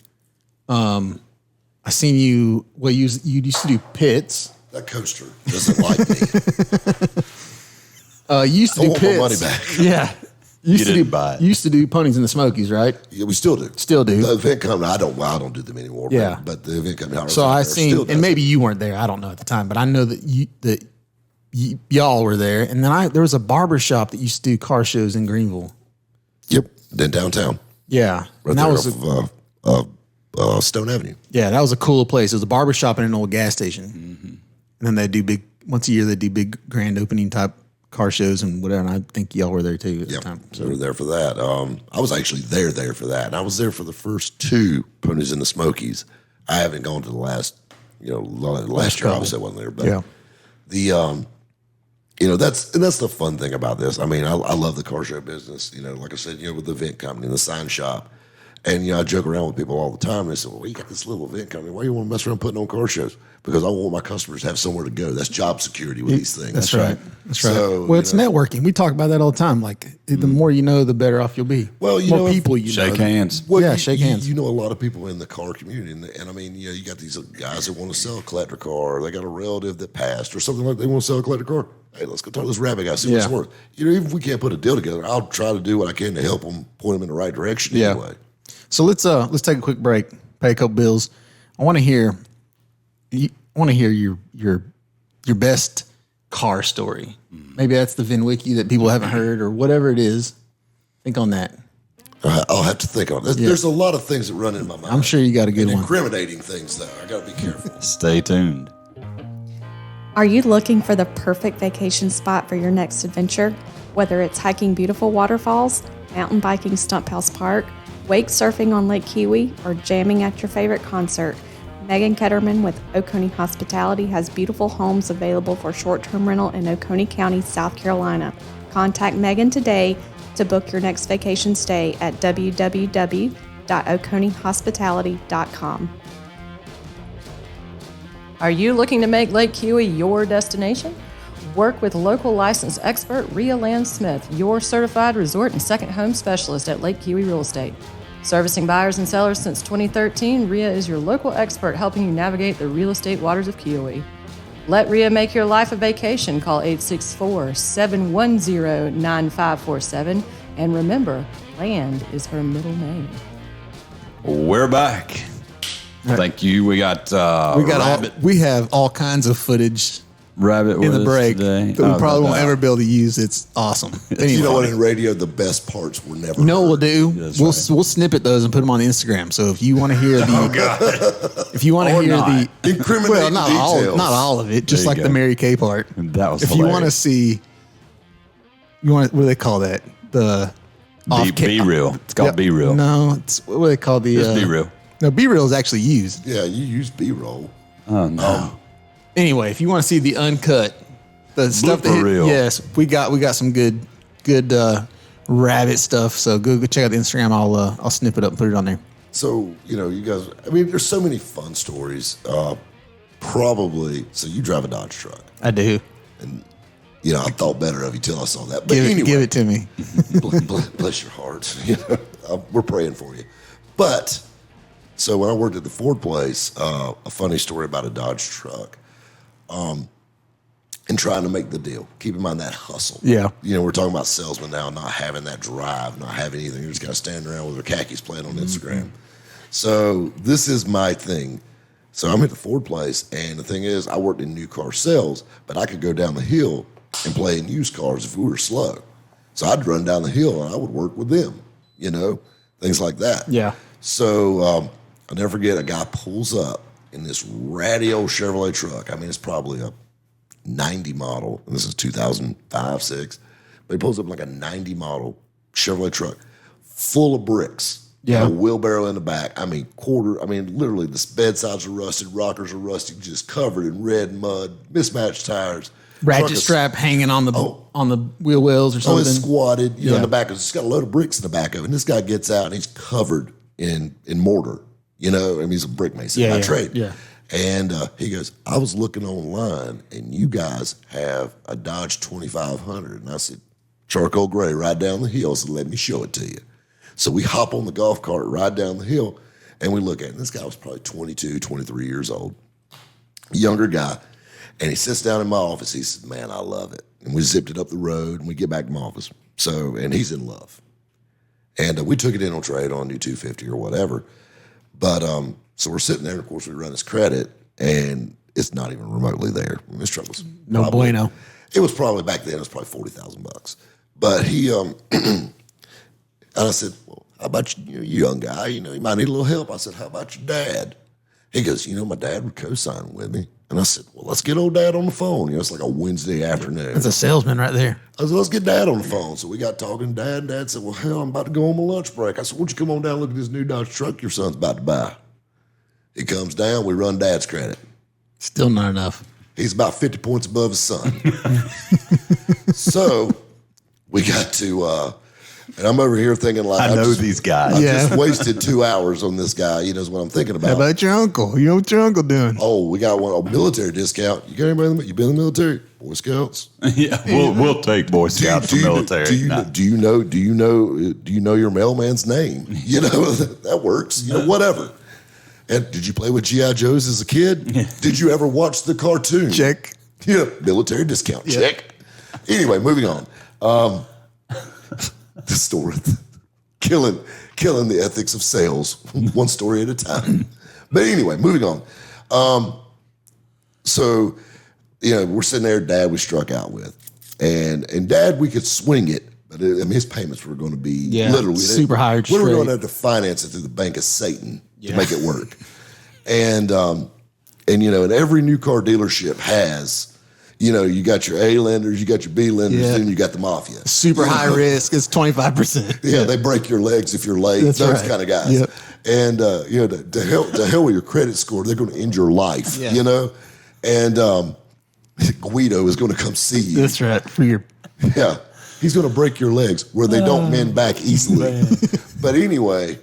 I seen you. Well, you used to do pits. That coaster doesn't like me. You used to do pits. I want my money back. Yeah. Used to do ponies in the Smokies, right? Yeah, we still do. Still do. The event company, I don't do them anymore. Yeah. But the event company. So I seen, and maybe you weren't there. I don't know at the time, but I know that y'all were there. And then there was a barber shop that used to do car shows in Greenville. Yep. Then downtown. Yeah. Right there off of Stone Avenue. Yeah, that was a cool place. It was a barber shop and an old gas station. Mm-hmm. And then they do once a year, they do big grand opening type car shows and whatever. And I think y'all were there too at the time. So we were there for that. I was actually there for that. And I was there for the first 2 ponies in the Smokies. I haven't gone to the last year obviously I wasn't there. But that's the fun thing about this. I mean, I love the car show business. Like I said, with the event company and the sign shop. And, I joke around with people all the time. And they say, well, you got this little event company. Why do you want to mess around putting on car shows? Because I want my customers to have somewhere to go. That's job security with these things. That's right. That's right. So, well, it's networking. We talk about that all the time. Like, the more you know, the better off you'll be. Well, more people you shake know. Hands. Well, shake hands. You know a lot of people in the car community. And I mean, you got these guys that want to sell a collector car. Or they got a relative that passed or something like that. They want to sell a collector car. Hey, let's go talk to this rabbit guy, see what's worth. Even if we can't put a deal together, I'll try to do what I can to help them, point them in the right direction anyway. So let's take a quick break, pay a couple bills. I want to hear your best car story. Maybe that's the VinWiki that people haven't heard or whatever it is. Think on that. I'll have to think on it. There's a lot of things that run in my mind. I'm sure you got a good one. Incriminating things, though. I got to be careful. Stay tuned. Are you looking for the perfect vacation spot for your next adventure? Whether it's hiking beautiful waterfalls, mountain biking Stump House Park, wake surfing on Lake Kiwi, or jamming at your favorite concert, Megan Ketterman with Oconee Hospitality has beautiful homes available for short-term rental in Oconee County, South Carolina. Contact Megan today to book your next vacation stay at www.oconeehospitality.com. Are you looking to make Lake Kiwi your destination? Work with local licensed expert Rhea Land Smith, your certified resort and second home specialist at Lake Kiwi Real Estate. Servicing buyers and sellers since 2013, RIA is your local expert helping you navigate the real estate waters of Kiowee. Let RIA make your life a vacation. Call 864-710-9547. And remember, land is her middle name. We're back. Thank you. We got we have all kinds of footage Rabbit in the break today. that we probably won't ever be able to use. It's awesome. Anyway. You know what? In radio, the best parts were never. You know what we'll heard. do? We'll snippet those and put them on Instagram. So if you want to hear the, if you want to hear the Incriminating not details. not all of it, just There you like go. the Mary Kay part. That was if hilarious. you want to see, what do they call that? The Be real. It's called Be Real. No, it's what do they call the? Just Be Real. No, Be Real is actually used. Yeah, you use B-roll. Oh no. Anyway, if you want to see the uncut, the stuff that Blooper reel. yes, we got some good rabbit stuff. So go check out the Instagram. I'll snip it up and put it on there. So, you guys, I mean, there's so many fun stories. Probably, so you drive a Dodge truck. I do. I thought better of you till I saw that. But Give it to me. bless your heart. We're praying for you. But, so when I worked at the Ford place, a funny story about a Dodge truck. And trying to make the deal. Keep in mind that hustle. Yeah. We're talking about salesmen now not having that drive, not having anything. They're just kind of standing around with their khakis playing on Instagram. So this is my thing. So I'm at the Ford place, and the thing is, I worked in new car sales, but I could go down the hill and play in used cars if we were slow. So I'd run down the hill, and I would work with them, things like that. Yeah. So I'll never forget, a guy pulls up in this ratty old Chevrolet truck. I mean, it's probably a 90 model, and this is 2005, 6, but he pulls up like a 90 model Chevrolet truck full of bricks. Yeah. A wheelbarrow in the back. I mean, literally the bedsides are rusted, rockers are rusty, just covered in red mud, mismatched tires. Ratchet Truck is- strap hanging on the wheel wells or Oh, something. it's squatted, in Yeah. the back. It's got a load of bricks in the back of it. And this guy gets out and he's covered in mortar. I mean, he's a brick mason by trade. Yeah. And he goes, I was looking online and you guys have a Dodge 2500. And I said, charcoal gray, right down the hill. So let me show it to you. So we hop on the golf cart, ride down the hill, and we look at it. And this guy was probably 22, 23 years old, younger guy. And he sits down in my office. He said, man, I love it. And we zipped it up the road and we get back to my office. So, and he's in love. And we took it in on trade on new 250 or whatever. But so we're sitting there, and of course we run his credit, and it's not even remotely there. I mean, this truck was No bueno. It was probably back then. It was probably $40,000. But he and I said, well, how about you, young guy? You might need a little help. I said, how about your dad? He goes, my dad would co-sign with me. And I said, well, let's get old dad on the phone. It's like a Wednesday afternoon. That's a salesman right there. I said, let's get Dad on the phone. So we got talking to Dad. Dad said, well, hell, I'm about to go on my lunch break. I said, why don't you come on down and look at this new Dodge truck your son's about to buy? He comes down. We run Dad's credit. Still not enough. He's about 50 points above his son. So we got to, and I'm over here thinking like, I know these guys. I Yeah. just wasted 2 hours on this guy. He knows what I'm thinking about. How about your uncle? You know what your uncle doing? Oh, we got a military discount. You got anybody? You been in the military? Boy Scouts? Yeah, we'll take Boy Scouts for military. Do you know your mailman's name? That works. Whatever. And did you play with G.I. Joes as a kid? Did you ever watch the cartoon? Check. Yeah, military discount. Check. Anyway, moving on. The story, killing the ethics of sales, one story at a time. But anyway, moving on. So, we're sitting there, Dad we struck out with. And Dad, we could swing it, but his payments were going to be literally super high interest we were rate. going to have to finance it through the Bank of Satan to make it work. And every new car dealership has, you got your A lenders, you got your B lenders, then you got the mafia. Super high risk. It's 25%. Yeah, they break your legs if you're late. That's those right. kind of guys. Yep. And to hell with your credit score, they're going to end your life. Yeah. And Guido is going to come see you. That's right. For your Yeah, he's going to break your legs where they don't mend back easily. But anyway,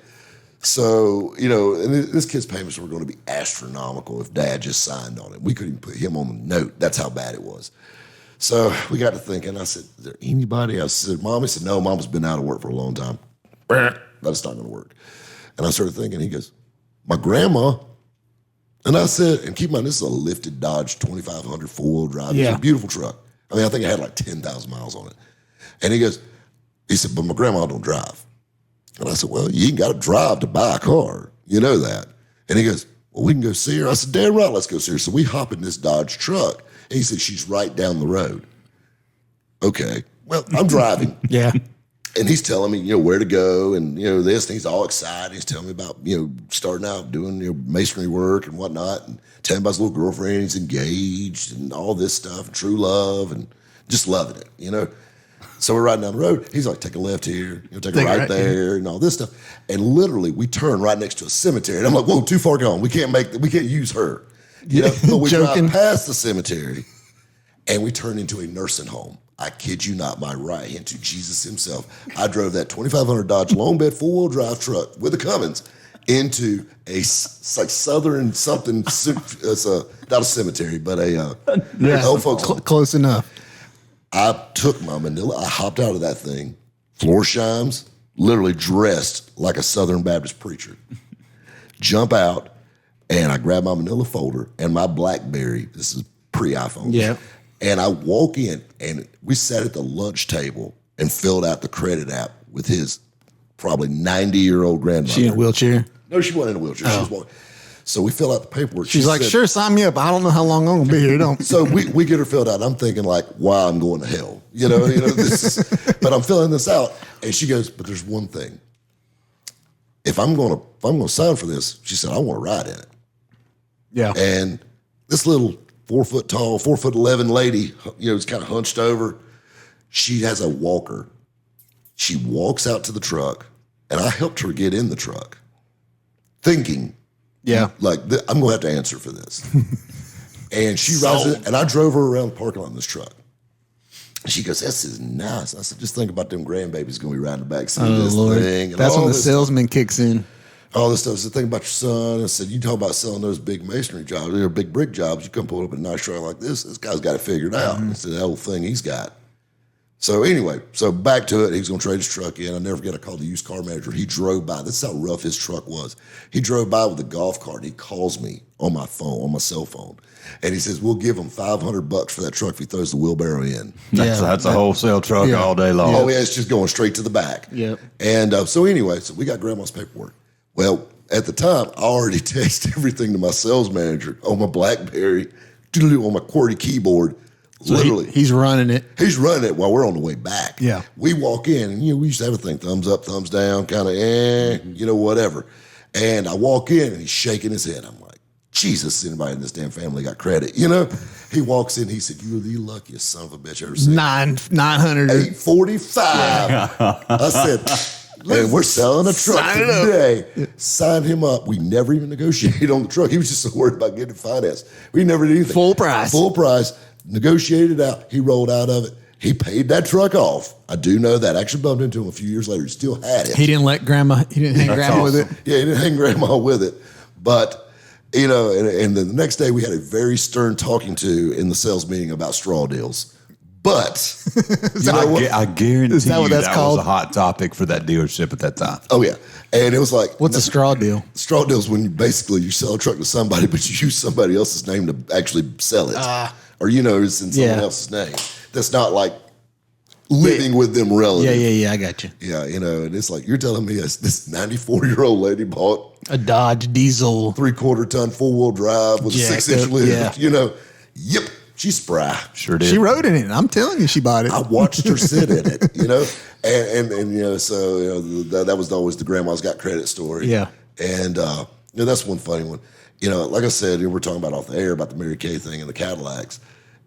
so and this kid's payments were going to be astronomical if Dad just signed on it. We couldn't even put him on the note. That's how bad it was. So we got to thinking. I said, "Is there anybody?" I said, "Mom." He said, "No, Mom's been out of work for a long time. That's not going to work." And I started thinking, he goes, my grandma. And I said, and keep in mind, this is a lifted Dodge 2500 four-wheel drive. Yeah. It's a beautiful truck. I mean, I think it had like 10,000 miles on it. And he said, but my grandma don't drive. And I said, well, you ain't got to drive to buy a car. You know that. And he goes, well, we can go see her. I said, damn right, let's go see her. So we hop in this Dodge truck. And he said, she's right down the road. Okay. Well, I'm driving. Yeah. And he's telling me, where to go and, this. And he's all excited. He's telling me about, starting out doing, masonry work and whatnot. And telling me about his little girlfriend. He's engaged and all this stuff and true love and just loving it, So we're riding down the road. He's like, take a left here, take a right there and all this stuff. And literally we turn right next to a cemetery. And I'm like, whoa, too far gone. We can't use her. But we drive past the cemetery and we turn into a nursing home. I kid you not, my right hand to Jesus himself. I drove that 2500 Dodge long bed four-wheel drive truck with a Cummins into a southern something. It's not a cemetery, but old folks home. Close enough. I took my Manila. I hopped out of that thing, floor chimes, literally dressed like a Southern Baptist preacher. Jump out, and I grab my Manila folder and my BlackBerry. This is pre-iPhone. Yeah. And I walk in, and we sat at the lunch table and filled out the credit app with his probably 90-year-old grandmother. She in a wheelchair? No, she wasn't in a wheelchair. She was walking. So we fill out the paperwork. She's like, said, sure, sign me up. I don't know how long I'm going to be here. Don't. So we get her filled out. I'm thinking like, wow, I'm going to hell. But I'm filling this out. And she goes, but there's one thing. If I'm going to sign for this, she said, I want to ride in it. Yeah. And this little 4 foot tall, 4'11" lady, is kind of hunched over. She has a walker. She walks out to the truck, and I helped her get in the truck, thinking, like, I'm going to have to answer for this. And she rides it, and I drove her around the parking lot in this truck. She goes, this is nice. I said, just think about them grandbabies going to be riding the back seat of this thing. And that's when the this salesman kicks in. all this stuff. I said, think about your son. I said, you talk about selling those big masonry jobs, or big brick jobs. You come pull up a nice truck like this. This guy's got it figured out. It's the whole thing he's got. So anyway, back to it. He was going to trade his truck in. I never forget. I called the used car manager. He drove by. This is how rough his truck was. He drove by with a golf cart. He calls me on my phone, on my cell phone. And he says, we'll give him $500 for that truck if he throws the wheelbarrow in. That's a wholesale truck all day long. Oh, yeah, it's just going straight to the back. Yep. And so anyway, we got Grandma's paperwork. Well, at the time, I already texted everything to my sales manager on my BlackBerry, on my QWERTY keyboard. So literally. he's running it. He's running it while we're on the way back. Yeah. We walk in, and we used to have a thing, thumbs up, thumbs down, kind of, whatever. And I walk in, and he's shaking his head. I'm like, Jesus, anybody in this damn family got credit, He walks in, he said, you're the luckiest son of a bitch I ever seen. 900. 845. I said, man, we're selling a truck today. Sign him up. We never even negotiated on the truck. He was just so worried about getting it financed. We never did anything. Full price. Full price. Negotiated out. He rolled out of it. He paid that truck off. I do know that. I actually bumped into him a few years later. He still had it. He didn't hang grandma with it. Yeah, he didn't hang grandma with it. But, and then the next day we had a very stern talking to in the sales meeting about straw deals. But, I guarantee that called? was a hot topic for that dealership at that time. Oh, yeah. And it was like, What's a straw deal? Straw deal is when you sell a truck to somebody, but you use somebody else's name to actually sell it. Or, it's in someone else's name. That's not like living with them relative. Yeah, I got you. Yeah, and it's like, you're telling me this 94-year-old lady bought a Dodge diesel 3/4 ton 4-wheel drive with a 6-inch lift, Yep, she's spry. Sure did. She rode in it. I'm telling you, she bought it. I watched her sit in it, and so that was always the grandma's got credit story. Yeah. And that's one funny one. Like I said, we're talking about off the air about the Mary Kay thing and the Cadillacs.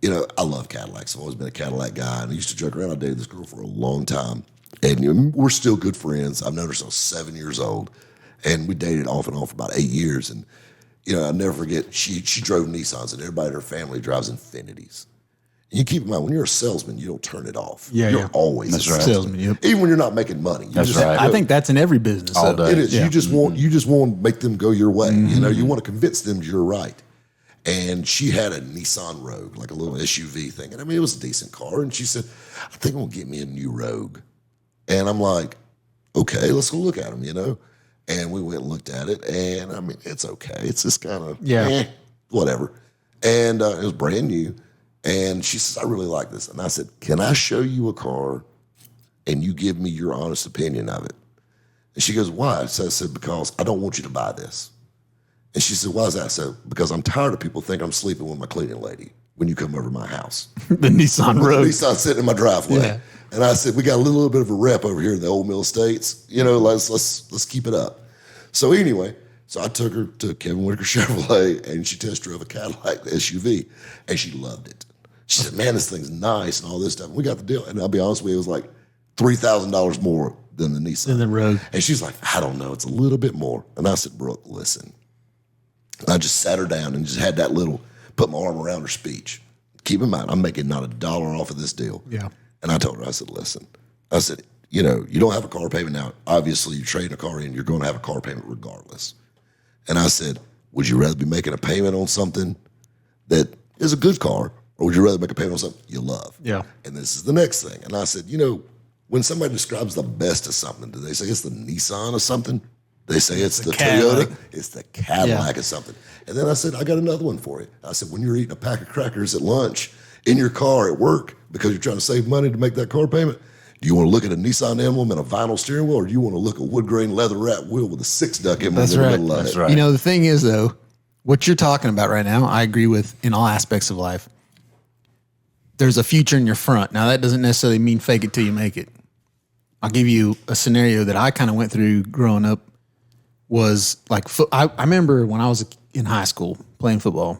I love Cadillacs. I've always been a Cadillac guy, and I used to joke around. I dated this girl for a long time, and we're still good friends. I've known her since I was 7 years old, and we dated off and on for about 8 years. And I'll never forget. She drove Nissans, and everybody in her family drives Infinities. And you keep in mind, when you're a salesman, you don't turn it off. You're always a salesman. Yep. Even when you're not making money. That's right. I think that's in every business. All day. It is. Yeah. You just want to make them go your way. You want to convince them you're right. And she had a Nissan Rogue, like a little SUV thing. And it was a decent car. And she said, I think I'm going to get me a new Rogue. And I'm like, okay, let's go look at them, And we went and looked at it, and I mean, it's okay. It's just kind of, whatever. And it was brand new. And she says, I really like this. And I said, can I show you a car and you give me your honest opinion of it? And she goes, why? So I said, because I don't want you to buy this. And she said, why is that? I said, because I'm tired of people thinking I'm sleeping with my cleaning lady when you come over to my house. The Nissan Rogue. The Nissan sitting in my driveway. Yeah. And I said, we got a little bit of a rep over here in the Old Mill Estates. You know, let's keep it up. So anyway, I took her to Kevin Whitaker Chevrolet, and she test drove a Cadillac SUV, and she loved it. She said, man, this thing's nice and all this stuff. We got the deal. And I'll be honest with you, it was like $3,000 more than the Nissan. Than the Rogue. And she's like, I don't know. It's a little bit more. And I said, Brooke, listen. And I just sat her down and just had that little, put my arm around her speech. Keep in mind, I'm making not $1 off of this deal. Yeah. And I told her, I said, listen, I said, you know, you don't have a car payment now. Obviously, you're trading a car in, you're going to have a car payment regardless. And I said, would you rather be making a payment on something that is a good car, or would you rather make a payment on something you love? Yeah. And this is the next thing. And I said, you know, when somebody describes the best of something, do they say it's the Nissan or something? They say it's the Cadillac. Toyota. It's the Cadillac or something. And then I said, I got another one for you. I said, when you're eating a pack of crackers at lunch in your car at work because you're trying to save money to make that car payment, do you want to look at a Nissan emblem and a vinyl steering wheel, or do you want to look at a wood grain leather wrap wheel with a 6-duck emblem in the middle of it? That's right. You know, the thing is, though, what you're talking about right now, I agree with in all aspects of life. There's a future in your front. Now, that doesn't necessarily mean fake it till you make it. I'll give you a scenario that I kind of went through growing up. Was like, I remember when I was in high school playing football,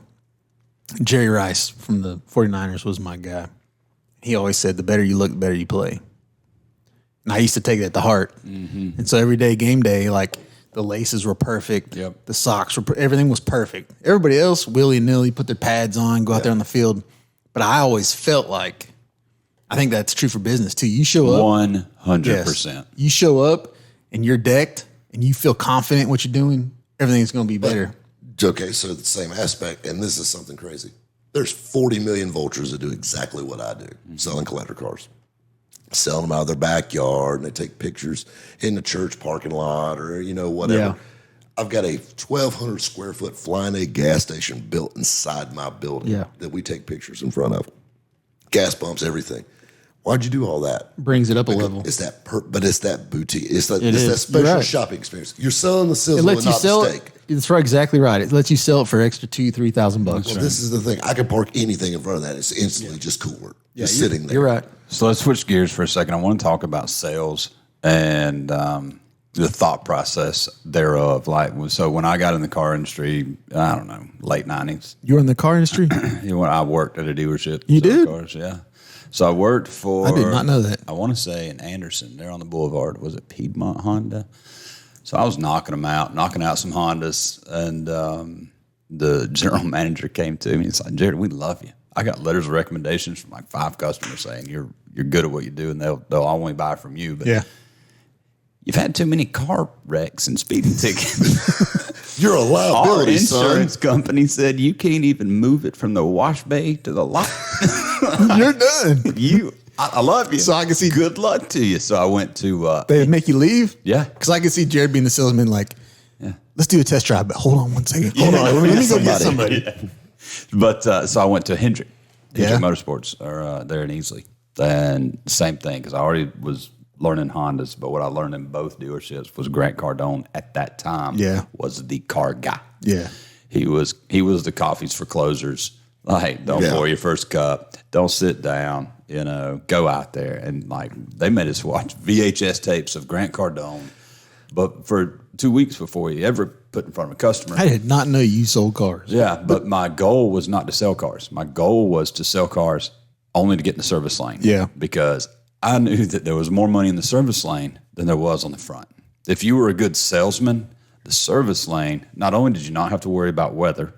Jerry Rice from the 49ers was my guy. He always said, the better you look, the better you play. And I used to take that to heart. Mm-hmm. And so every day, game day, like the laces were perfect. Yep. The socks were, everything was perfect. Everybody else, willy-nilly, put their pads on, go out there on the field. But I always felt like, I think that's true for business too. You show up. 100%. Yes, you show up and you're decked and you feel confident in what you're doing, everything's going to be better. Okay, so the same aspect, and this is something crazy. There's 40 million vultures that do exactly what I do, selling collector cars. Selling them out of their backyard, and they take pictures in the church parking lot or, you know, whatever. Yeah. I've got a 1,200 square foot Flying A gas station built inside my building that we take pictures in front of. Gas pumps, everything. Why'd you do all that? Brings it up a level. It's that, but it's that boutique. It's that special shopping experience. You're selling the sizzle and not the steak. That's right, exactly right. It lets you sell it for extra $2,000-$3,000. Well, this is the thing. I can park anything in front of that. It's instantly just cooler. Just sitting there. You're right. So let's switch gears for a second. I want to talk about sales and the thought process thereof. Like, so when I got in the car industry, I don't know, late 90s. You were in the car industry? When I worked at a dealership. You did? Cars, yeah. So I worked for... I did not know that. I want to say in Anderson, there on the boulevard. Was it Piedmont Honda? So I was knocking out some Hondas, and the general manager came to me and said, Jared, we love you. I got letters of recommendations from like 5 customers saying you're good at what you do, and they'll only buy from you. But you've had too many car wrecks and speeding tickets. You're a liability, Our insurance son. company said you can't even move it from the wash bay to the lot. You're done. I love you. So I can see. Good luck to you. So I went to. They would make you leave? Yeah. Because I can see Jared being the salesman like, let's do a test drive, but hold on one second. Hold on. Let me go get somebody. Yeah. But so I went to Hendrick Motorsports there in Easley. And same thing, because I already was learning Hondas, but what I learned in both dealerships was Grant Cardone at that time was the car guy. Yeah. He was the coffees for closers. Like, don't pour your first cup. Don't sit down. You know, go out there. And, like, they made us watch VHS tapes of Grant Cardone. But for 2 weeks before he ever put in front of a customer. I did not know you sold cars. Yeah, but my goal was not to sell cars. My goal was to sell cars only to get in the service lane. Yeah. Because I knew that there was more money in the service lane than there was on the front. If you were a good salesman, the service lane, not only did you not have to worry about weather,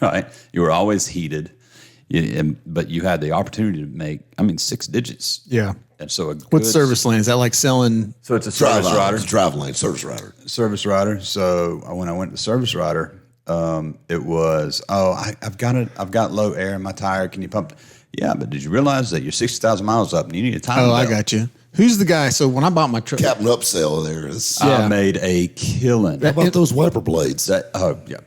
right? You were always heated, but you had the opportunity to make, 6 digits. Yeah. And so what's service lane? Is that like selling? So it's a service rider. Drive lane, service rider. Service rider. So when I went to service rider, it was, I've got low air in my tire. Can you pump? Yeah, but did you realize that you're 60,000 miles up and you need a timing belt? I got you. Who's the guy? So when I bought my truck, Captain Upsell there. I made a killing. How about those wiper blades?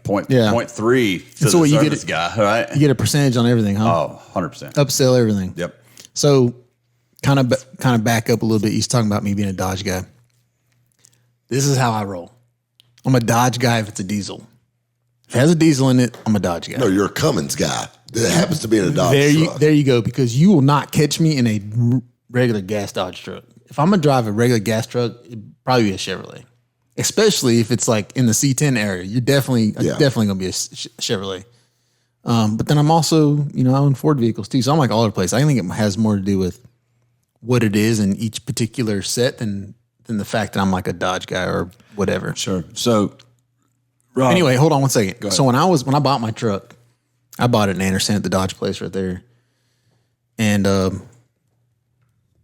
Point 3 to so the you service guy, right? you get a percentage on everything, huh? Oh, 100%. Upsell everything. Yep. So kind of back up a little bit. He's talking about me being a Dodge guy. This is how I roll. I'm a Dodge guy if it's a diesel. If it has a diesel in it, I'm a Dodge guy. No, you're a Cummins guy. That happens to be in a Dodge truck. There you go, because you will not catch me in a regular gas Dodge truck. If I'm gonna drive a regular gas truck, it'd probably be a Chevrolet. Especially if it's like in the C10 area, you're definitely gonna be a Chevrolet. But then I'm also, I own Ford vehicles too, so I'm like all over the place. I think it has more to do with what it is in each particular set than the fact that I'm like a Dodge guy or whatever. Sure. So, anyway, hold on one second. So when I bought my truck, I bought it in Anderson at the Dodge place right there, and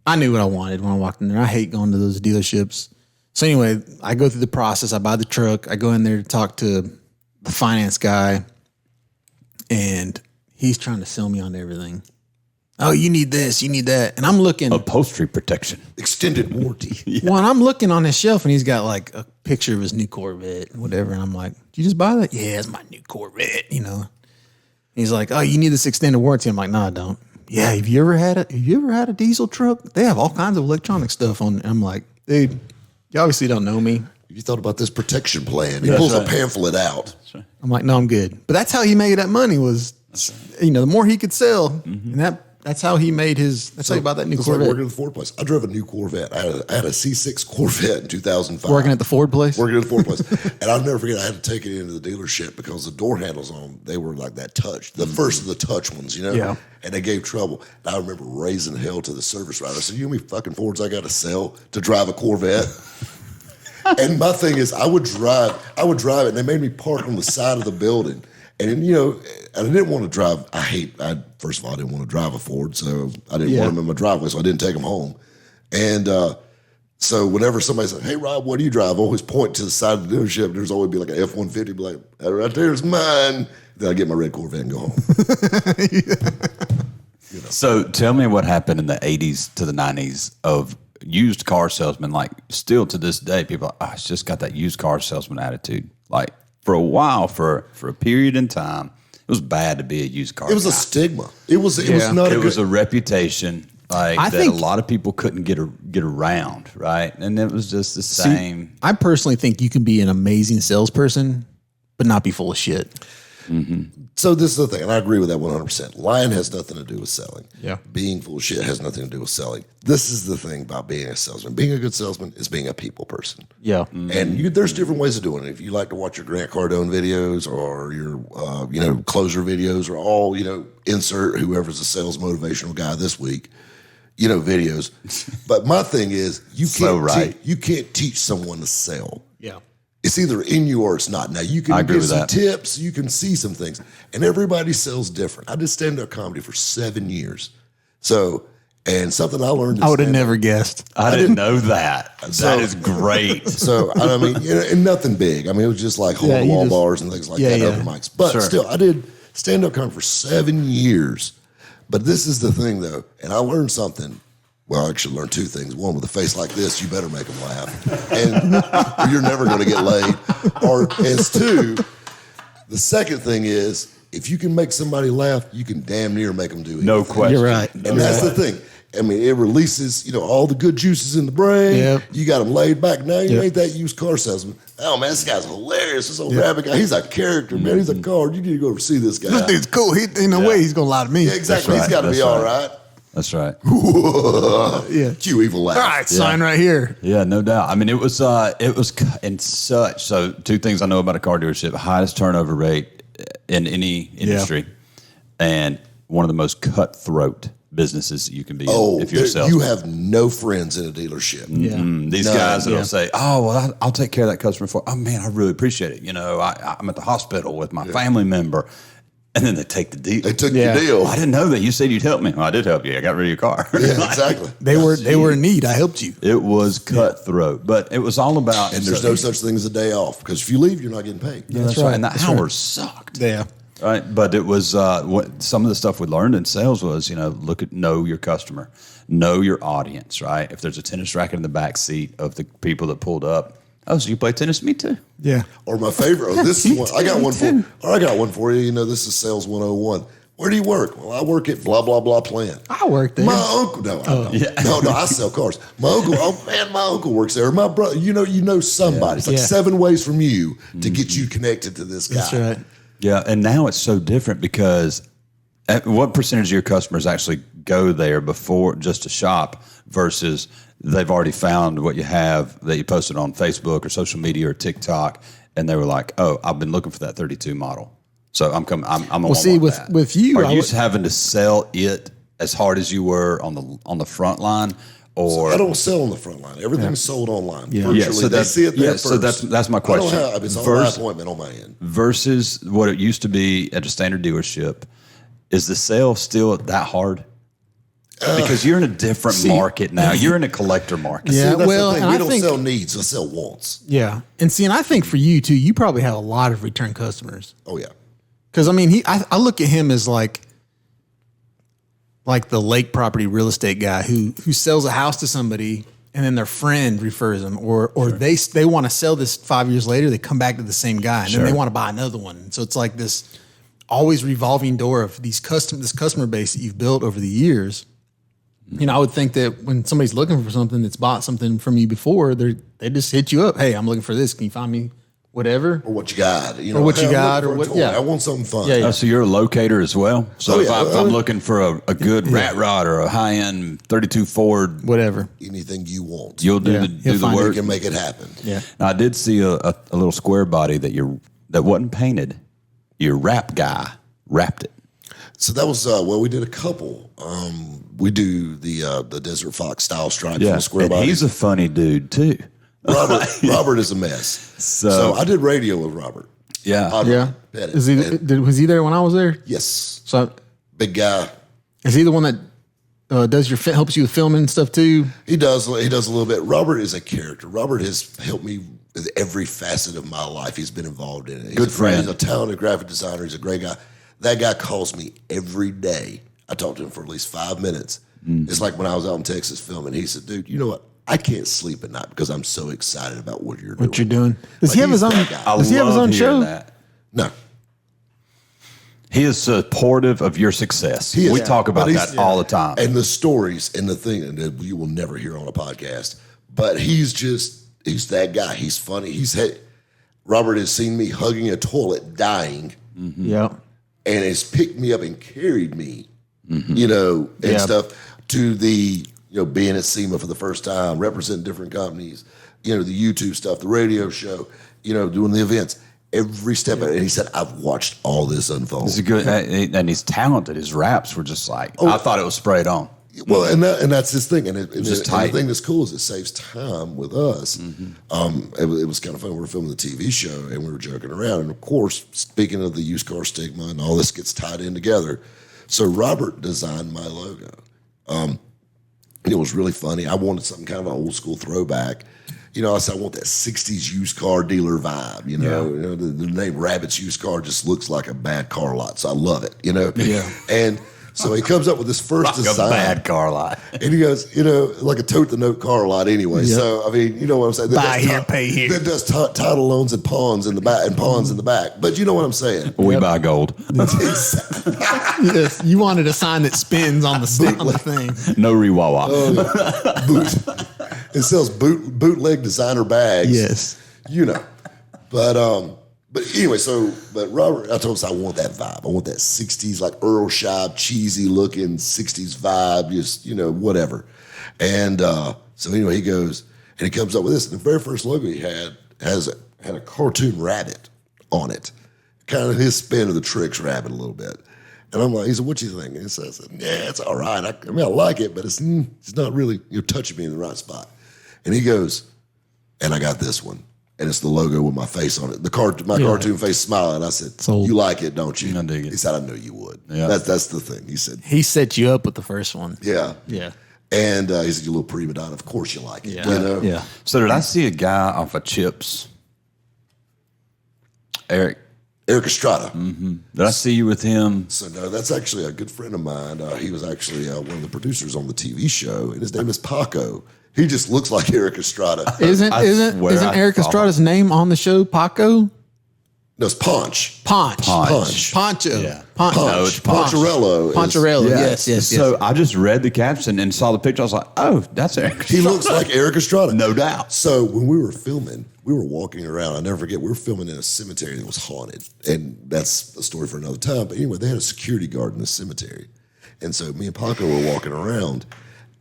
I knew what I wanted when I walked in there. I hate going to those dealerships. So anyway, I go through the process. I buy the truck. I go in there to talk to the finance guy, and he's trying to sell me on everything. Oh, you need this, you need that. And I'm looking. upholstery protection. Extended warranty. Well, and I'm looking on his shelf, and he's got like a picture of his new Corvette, whatever. And I'm like, did you just buy that? Yeah, it's my new Corvette, He's like, oh, you need this extended warranty. I'm like, no, I don't. Yeah, have you ever had a diesel truck? They have all kinds of electronic stuff on it. I'm like, dude, you obviously don't know me. You thought about this protection plan. He pulls a pamphlet out. I'm like, no, I'm good. But that's how he made that money was, the more he could sell, and that's how he made his. That's how he bought that new Corvette. Like working at the Ford place. I drove a new Corvette. I had a C6 Corvette in 2005. Working at the Ford place. Working at the Ford place, and I'll never forget. I had to take it into the dealership because the door handles on them, they were like that touch, the first of the touch ones, Yeah. And they gave trouble. And I remember raising hell to the service writer. I said, "You know how many fucking Fords I got to sell to drive a Corvette?" And my thing is, I would drive it, and they made me park on the side of the building. And I didn't want to drive. First of all, I didn't want to drive a Ford, so I didn't want them in my driveway, so I didn't take them home. And so whenever somebody said, "Hey, Rob, what do you drive?" I always point to the side of the dealership. There's always be like an F-150, be like, "That right there's mine." Then I get my red Corvette and go home. So tell me what happened in the 80s to the 90s of used car salesmen. Like still to this day, people are, it's just got that used car salesman attitude. Like for a while, for a period in time, it was bad to be a used car. It was guy. a stigma. It was not. It was a reputation that a lot of people couldn't get around, right? And it was just the same. I personally think you can be an amazing salesperson, but not be full of shit. Mm-hmm. So this is the thing, and I agree with that 100%. Lying has nothing to do with selling. Yeah. Being full of shit has nothing to do with selling. This is the thing about being a salesman. Being a good salesman is being a people person. Yeah. And there's different ways of doing it. If you like to watch your Grant Cardone videos or your, closer videos or all, insert whoever's a sales motivational guy this week, videos. But my thing is, you can't teach someone to sell. Yeah. It's either in you or it's not. Now, you can give some tips, you can see some things, and everybody sells different. I did stand-up comedy for 7 years. And something I learned. I would have never guessed. I didn't know that. That is great. So, and nothing big. I mean, it was just like hole-in-the-wall bars and things like that, open mics. But still, I did stand-up comedy for 7 years. But this is the thing, though, and I learned something. Well, I actually learned two things. One, with a face like this, you better make them laugh. And you're never going to get laid. Or as two, the second thing is, if you can make somebody laugh, you can damn near make them do anything. No question. You're right. And that's the thing. I mean, it releases, all the good juices in the brain. Yep. You got them laid back. Now you ain't that used car salesman. Oh, man, this guy's hilarious. This old rabbit guy, he's a character, man. He's a card. You need to go see this guy. This dude's cool. He ain't no way he's going to lie to me. Yeah, exactly. That's He's got to right. be all right. That's right. Yeah. Cue evil laugh. All right, sign right here. Yeah, no doubt. I mean, it was in such. So, two things I know about a car dealership: highest turnover rate in any industry, and one of the most cutthroat businesses you can be in if you're a salesman. You have no friends in a dealership. Yeah. These guys that'll say, "Oh, well, I'll take care of that customer for." Oh man, I really appreciate it. I'm at the hospital with my family member. And then they take the deal. They took your deal. I didn't know that. You said you'd help me. Well, I did help you. I got rid of your car. Yeah, exactly. They were in need. I helped you. It was cutthroat, but it was all about. And there's no such thing as a day off because if you leave, you're not getting paid. Yeah, that's right. And the hours sucked. Yeah. Right, but it was what some of the stuff we learned in sales was, know your customer, know your audience, right? If there's a tennis racket in the back seat of the people that pulled up, oh, so you play tennis? Me too. Yeah. Or my favorite, this is one, I got one for you. This is Sales 101. Where do you work? Well, I work at blah, blah, blah plant. I work there. My uncle, no, I don't. No, I sell cars. My uncle, my uncle works there. My brother, you know somebody. It's like 7 ways from you to get you connected to this guy. That's right. Yeah, and now it's so different because what percentage of your customers actually go there before just to shop versus they've already found what you have that you posted on Facebook or social media or TikTok, and they were like, "Oh, I've been looking for that 32 model, so I'm coming. I'm gonna see want with that." with you, Are you having to sell it as hard as you were on the front line? Or I don't sell on the front line. Everything's sold online. Yeah. Virtually, so they see it there first. So that's my question. I don't have, it's on my appointment on my end. Versus what it used to be at a standard dealership, is the sale still that hard? Because you're in a different market now. You're in a collector market. Yeah, See, that's well, the thing. and We I don't think- sell needs. We sell wants. Yeah. And I think for you too, you probably have a lot of return customers. Oh, yeah. Because I mean, I look at him as like the lake property real estate guy who sells a house to somebody and then their friend refers them, or they want to sell this 5 years later. They come back to the same guy and then they want to buy another one. So it's like this always revolving door of this customer base that you've built over the years. I would think that when somebody's looking for something that's bought something from you before, they just hit you up. Hey, I'm looking for this. Can you find me whatever? Or what you got. Or what you got, or what- yeah. I want something fun. Yeah, yeah. Oh, so you're a locator as well. So Oh, if yeah. I'm looking for a good rat rod or a high end 32 Ford, Whatever. Anything you want. you'll do Yeah. the He'll find You work. can make it happen. Yeah. Now, I did see a little square body that wasn't painted. Your wrap guy wrapped it. So that was, we did a couple. We do the Desert Fox style stripe from the square and body. he's a funny dude too. Robert is a mess. So I did radio with Robert. Yeah. Audrey Yeah. Pettit. Was he there when I was there? Yes. So Big guy. is he the one that helps you with filming and stuff too? He does a little bit. Robert is a character. Robert has helped me with every facet of my life. He's been involved in it. He's Good friend. He's a talented graphic designer. He's a great guy. That guy calls me every day. I talk to him for at least 5 minutes. It's like when I was out in Texas filming. He said, "Dude, you know what? I can't sleep at night because I'm so excited about what you're doing." What you're doing? Does Like, he have his he's own? that guy. Does he have his love own hearing show? that. No. He is supportive of your success. He is. We talk about But he's- that all the time. And the stories and the thing that you will never hear on a podcast. But he's that guy. He's funny. Robert has seen me hugging a toilet dying Yeah. and has picked me up and carried me, and Yeah. stuff to the, being at SEMA for the first time, representing different companies, the YouTube stuff, the radio show, doing the events. Every step of it. And he said, "I've watched all this unfold." He's a good, and he's talented. His raps were just like, I thought it was sprayed on. Well, and that's his thing, and just and tight. the thing that's cool is it saves time with us. It was kind of fun. We were filming the TV show, and we were joking around. And of course, speaking of the used car stigma, and all this gets tied in together. So Robert designed my logo. It was really funny. I wanted something kind of an old school throwback. I said I want that '60s used car dealer vibe. The name Rabbit's Used Car just looks like a bad car lot, so I love it. Yeah. And so he comes up with this first Like design. a bad car lot. And he goes, like a tote the note car lot anyway. Yep. So I mean, you know what I'm saying? That Buy does here, pay here. That does title loans and pawns in the back and pawns in the back. But you know what I'm saying? We buy gold. Yes. You wanted a sign that spins on the thing. No rewawa. It sells bootleg designer bags. Yes. But anyway, but Robert, I told him I want that vibe. I want that 60s, like Earl Scheib, cheesy looking 60s vibe, just, whatever. And so anyway, he goes, and he comes up with this. And the very first logo he had a cartoon rabbit on it. Kind of his spin of the Tricks rabbit a little bit. And I'm like, he said, "What you think?" And he says, "Yeah, it's all right. I like it, but it's not really, you're touching me in the right spot." And he goes, "And I got this one. And it's the logo with my face on it. My cartoon face smiling." I said, Sold. "You like it, don't you?" I dig it. He said, "I knew you would." Yeah. That's the thing. He said, He set you up with the first one. "Yeah." Yeah. And he said, "You little prima donna. Of course you like it." Yeah. Yeah. So did I see a guy off of Chips? Eric Eric Estrada. Did I see you with him? So no, that's actually a good friend of mine. He was actually one of the producers on the TV show, and his name is Paco. He just looks like Eric Estrada. Isn't Eric Estrada's name on the show Paco? No, it's Ponch. Poncho. Yeah. No, it's Poncharello. Poncharello. Yes. So I just read the caption and saw the picture. I was like, oh, that's Eric He Estrada. looks like Eric Estrada. No doubt. So when we were filming, we were walking around. I'll never forget, we were filming in a cemetery that was haunted. And that's a story for another time. But anyway, they had a security guard in the cemetery. And so me and Paco were walking around.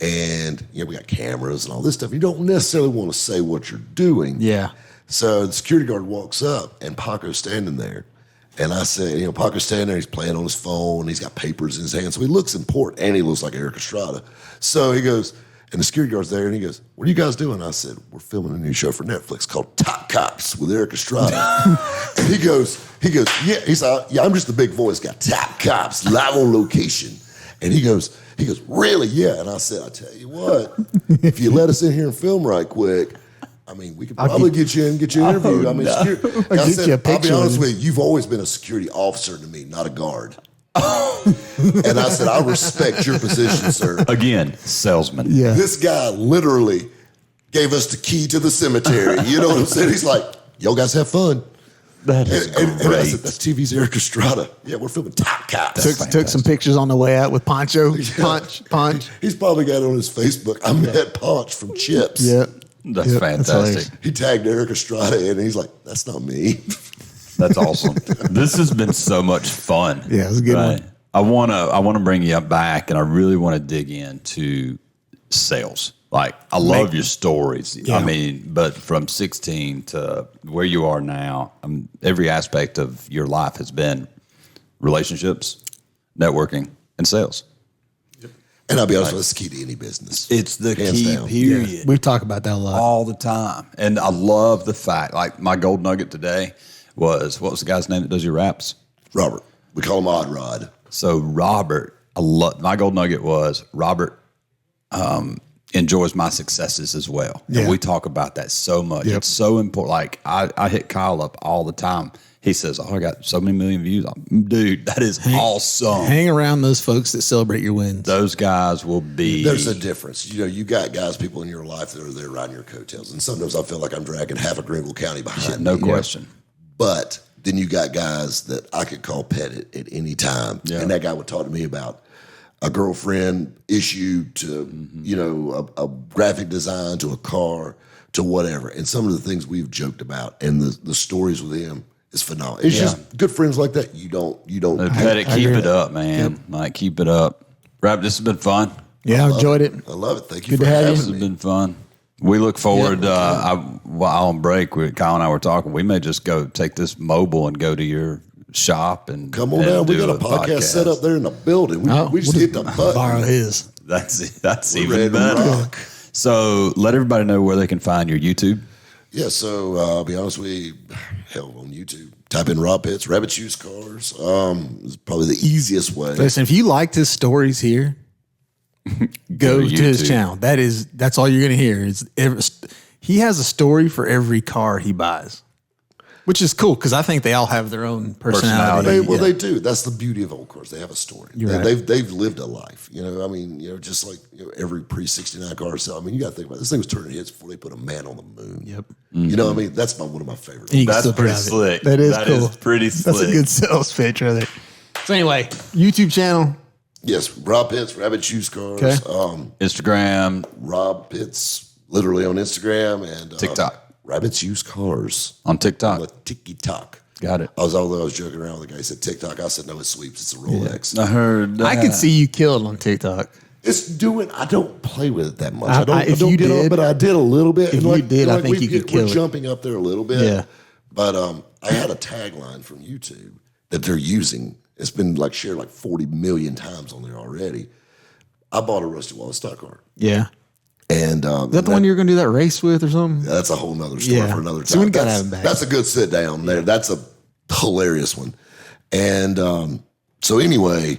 And, we got cameras and all this stuff. You don't necessarily want to say what you're doing. Yeah. So the security guard walks up, and Paco's standing there. And I said, Paco's standing there, he's playing on his phone, he's got papers in his hand. So he looks important, and he looks like Eric Estrada. So he goes, and the security guard's there, and he goes, what are you guys doing? I said, we're filming a new show for Netflix called Top Cops with Eric Estrada. And he goes, yeah. He's like, yeah, I'm just the big voice guy. Top Cops, live on location. And he goes, really? Yeah. And I said, I tell you what, if you let us in here and film right quick, we could probably get you an interview. I'll be honest with you, you've always been a security officer to me, not a guard. And I said, I respect your position, sir. Again, salesman. Yeah. This guy literally gave us the key to the cemetery. You know what I'm saying? He's like, y'all guys have fun. That is And I great. said, that's TV's Eric Estrada. Yeah, we're filming Top Cops. Took some pictures on the way out with Poncho. Ponch. He's probably got it on his Facebook. I met Ponch from Chips. Yeah. That's Yep, fantastic. hilarious. He tagged Eric Estrada in, and he's like, that's not me. That's awesome. This has been so much fun. Yeah, it was a good one. I wanna bring you back, and I really want to dig into sales. Like, I love your stories. Yeah. But from 16 to where you are now, every aspect of your life has been relationships, networking, and sales. And I'll be honest, that's the key to any business. It's the Hands key, down. period. We talk about that a lot. All the time. And I love the fact, like, my gold nugget today was, what was the guy's name that does your raps? Robert. We call him Odd Rod. So Robert, my gold nugget was Robert enjoys my successes as well. Yeah. And we talk about that so much. Yep. It's so important. Like, I hit Kyle up all the time. He says, I got so many million views. Dude, that is awesome. Hang around those folks that celebrate your wins. Those guys will be. There's a difference. You got people in your life that are there riding your coattails. And sometimes I feel like I'm dragging half of Greenville County behind no me. question. But then you got guys that I could call pet at any time. Yeah. And that guy would talk to me about a girlfriend issue to, a graphic design to a car to whatever. And some of the things we've joked about and the stories with him is phenomenal. It's just good friends like that. You don't. Keep it up, man. Yep. Like, keep it up. Rap, this has been fun. Yeah, I enjoyed it. I love it. Thank you Good for to have you. having This has me. been fun. We look forward. While on break, Kyle and I were talking. We may just go take this mobile and go to your shop and Come on down. We do got a podcast set up there in the building. We just hit the button. Borrow his. That's We're even ready to better. rock. So let everybody know where they can find your YouTube. Yeah, so I'll be honest with you, on YouTube, type in Rob Pitts, Rabbit Used Cars. It's probably the easiest way. Listen, if you liked his stories here, go to his YouTube. channel. That's all you're going to hear. He has a story for every car he buys, which is cool because I think they all have their own personality. They do. That's the beauty of old cars. They have a story. Right. They've lived a life. Just like every pre-69 car sell. You got to think about it. This thing was turning heads before they put a man on the moon. Yep. That's one of my favorites. And you can That's still pretty drive it. slick. That is That cool. is pretty That's a slick. good sales pitch right there. So anyway, YouTube channel. Yes, Rob Pitts, Rabbit Used Cars. Okay. Instagram, Rob Pitts, literally on Instagram and TikTok. Rabbit's Used Cars on TikTok. on TikTok. Got it. Although I was joking around with the guy, he said TikTok. I said, no, it sweeps. It's a Rolex. I heard that. I could see you killed on TikTok. I don't play with it that much. I- I don't if get you on it, did- but I did a little bit. if And you did, I think we you could kill We're it. jumping up there a little bit. Yeah. But I had a tagline from YouTube that they're using. It's been shared 40 million times on there already. I bought a Rusty Wallace stock car. Yeah. And Is that the one you were going to do that race with or something? that's a whole nother story Yeah. for another time. So we gotta have him back. That's a good sit down there. That's a hilarious one. And so anyway,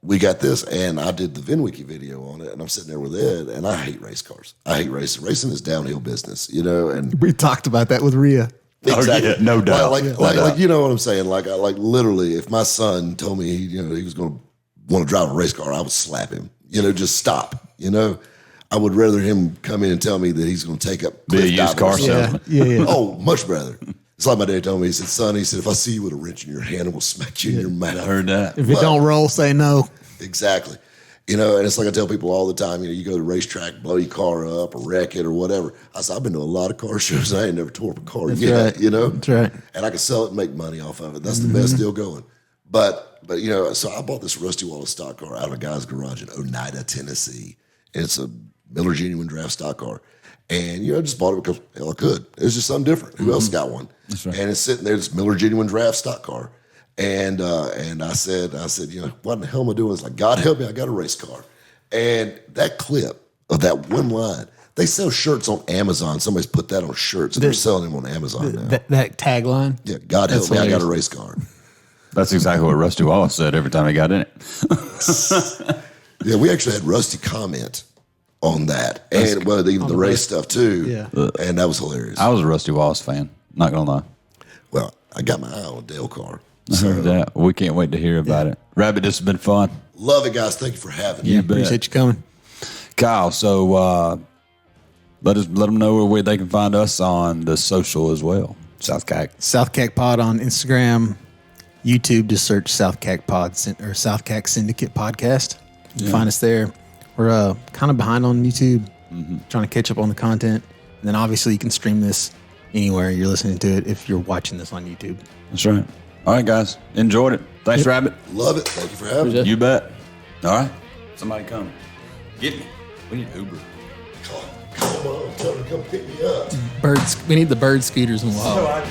we got this, and I did the VinWiki video on it, and I'm sitting there with Ed, and I hate race cars. I hate racing. Racing is downhill business, and We talked about that with Rhea. Exactly. yeah, no doubt. Like you know what I'm saying? Like literally, if my son told me he was going to want to drive a race car, I would slap him. Just stop. I would rather him come in and tell me that he's going to take up Be a used car salesman. Yeah. Oh, much rather. It's like my dad told me. He said, "Son," he said, "if I see you with a wrench in your hand, I will smack you in your mouth." I heard that. If it don't roll, say no. Exactly. And it's like I tell people all the time, you go to the racetrack, blow your car up or wreck it or whatever. I said, I've been to a lot of car shows. I ain't never tore up a car yet, That's right. And I can sell it and make money off of it. That's the best deal going. But so I bought this Rusty Wallace stock car out of a guy's garage in Oneida, Tennessee. And it's a Miller Genuine Draft stock car. And, I just bought it because, hell, I could. It was just something different. Who else got one? That's right. And it's sitting there, this Miller Genuine Draft stock car. And I said, what in the hell am I doing? It's like, God help me, I got a race car. And that clip of that one line, they sell shirts on Amazon. Somebody's put that on shirts, and they're selling them on Amazon now. That tagline? Yeah, God help me, I got a race car. That's exactly what Rusty Wallace said every time he got in it. Yeah, we actually had Rusty comment on that. And even the race stuff too. Yeah. And that was hilarious. I was a Rusty Wallace fan, not going to lie. Well, I got my eye on a Dale car. I heard that. We can't wait to hear about it. Rabbit, this has been fun. Love it, guys. Thank you for having me. You bet. Appreciate you coming. Kyle, so let them know where they can find us on the social as well. SouthCack Pod on Instagram, YouTube. Just search SouthCack Pod or SouthCack Syndicate Podcast. You can find us there. We're kind of behind on YouTube, trying to catch up on the content. And then obviously you can stream this anywhere you're listening to it if you're watching this on YouTube. That's right. All right, guys. Enjoyed it. Thanks, Rabbit. Love it. Thank you for having me. You bet. All right. Somebody come. Get me. We need Uber. Come on, tell her to come pick me up. We need the bird scooters in the wild.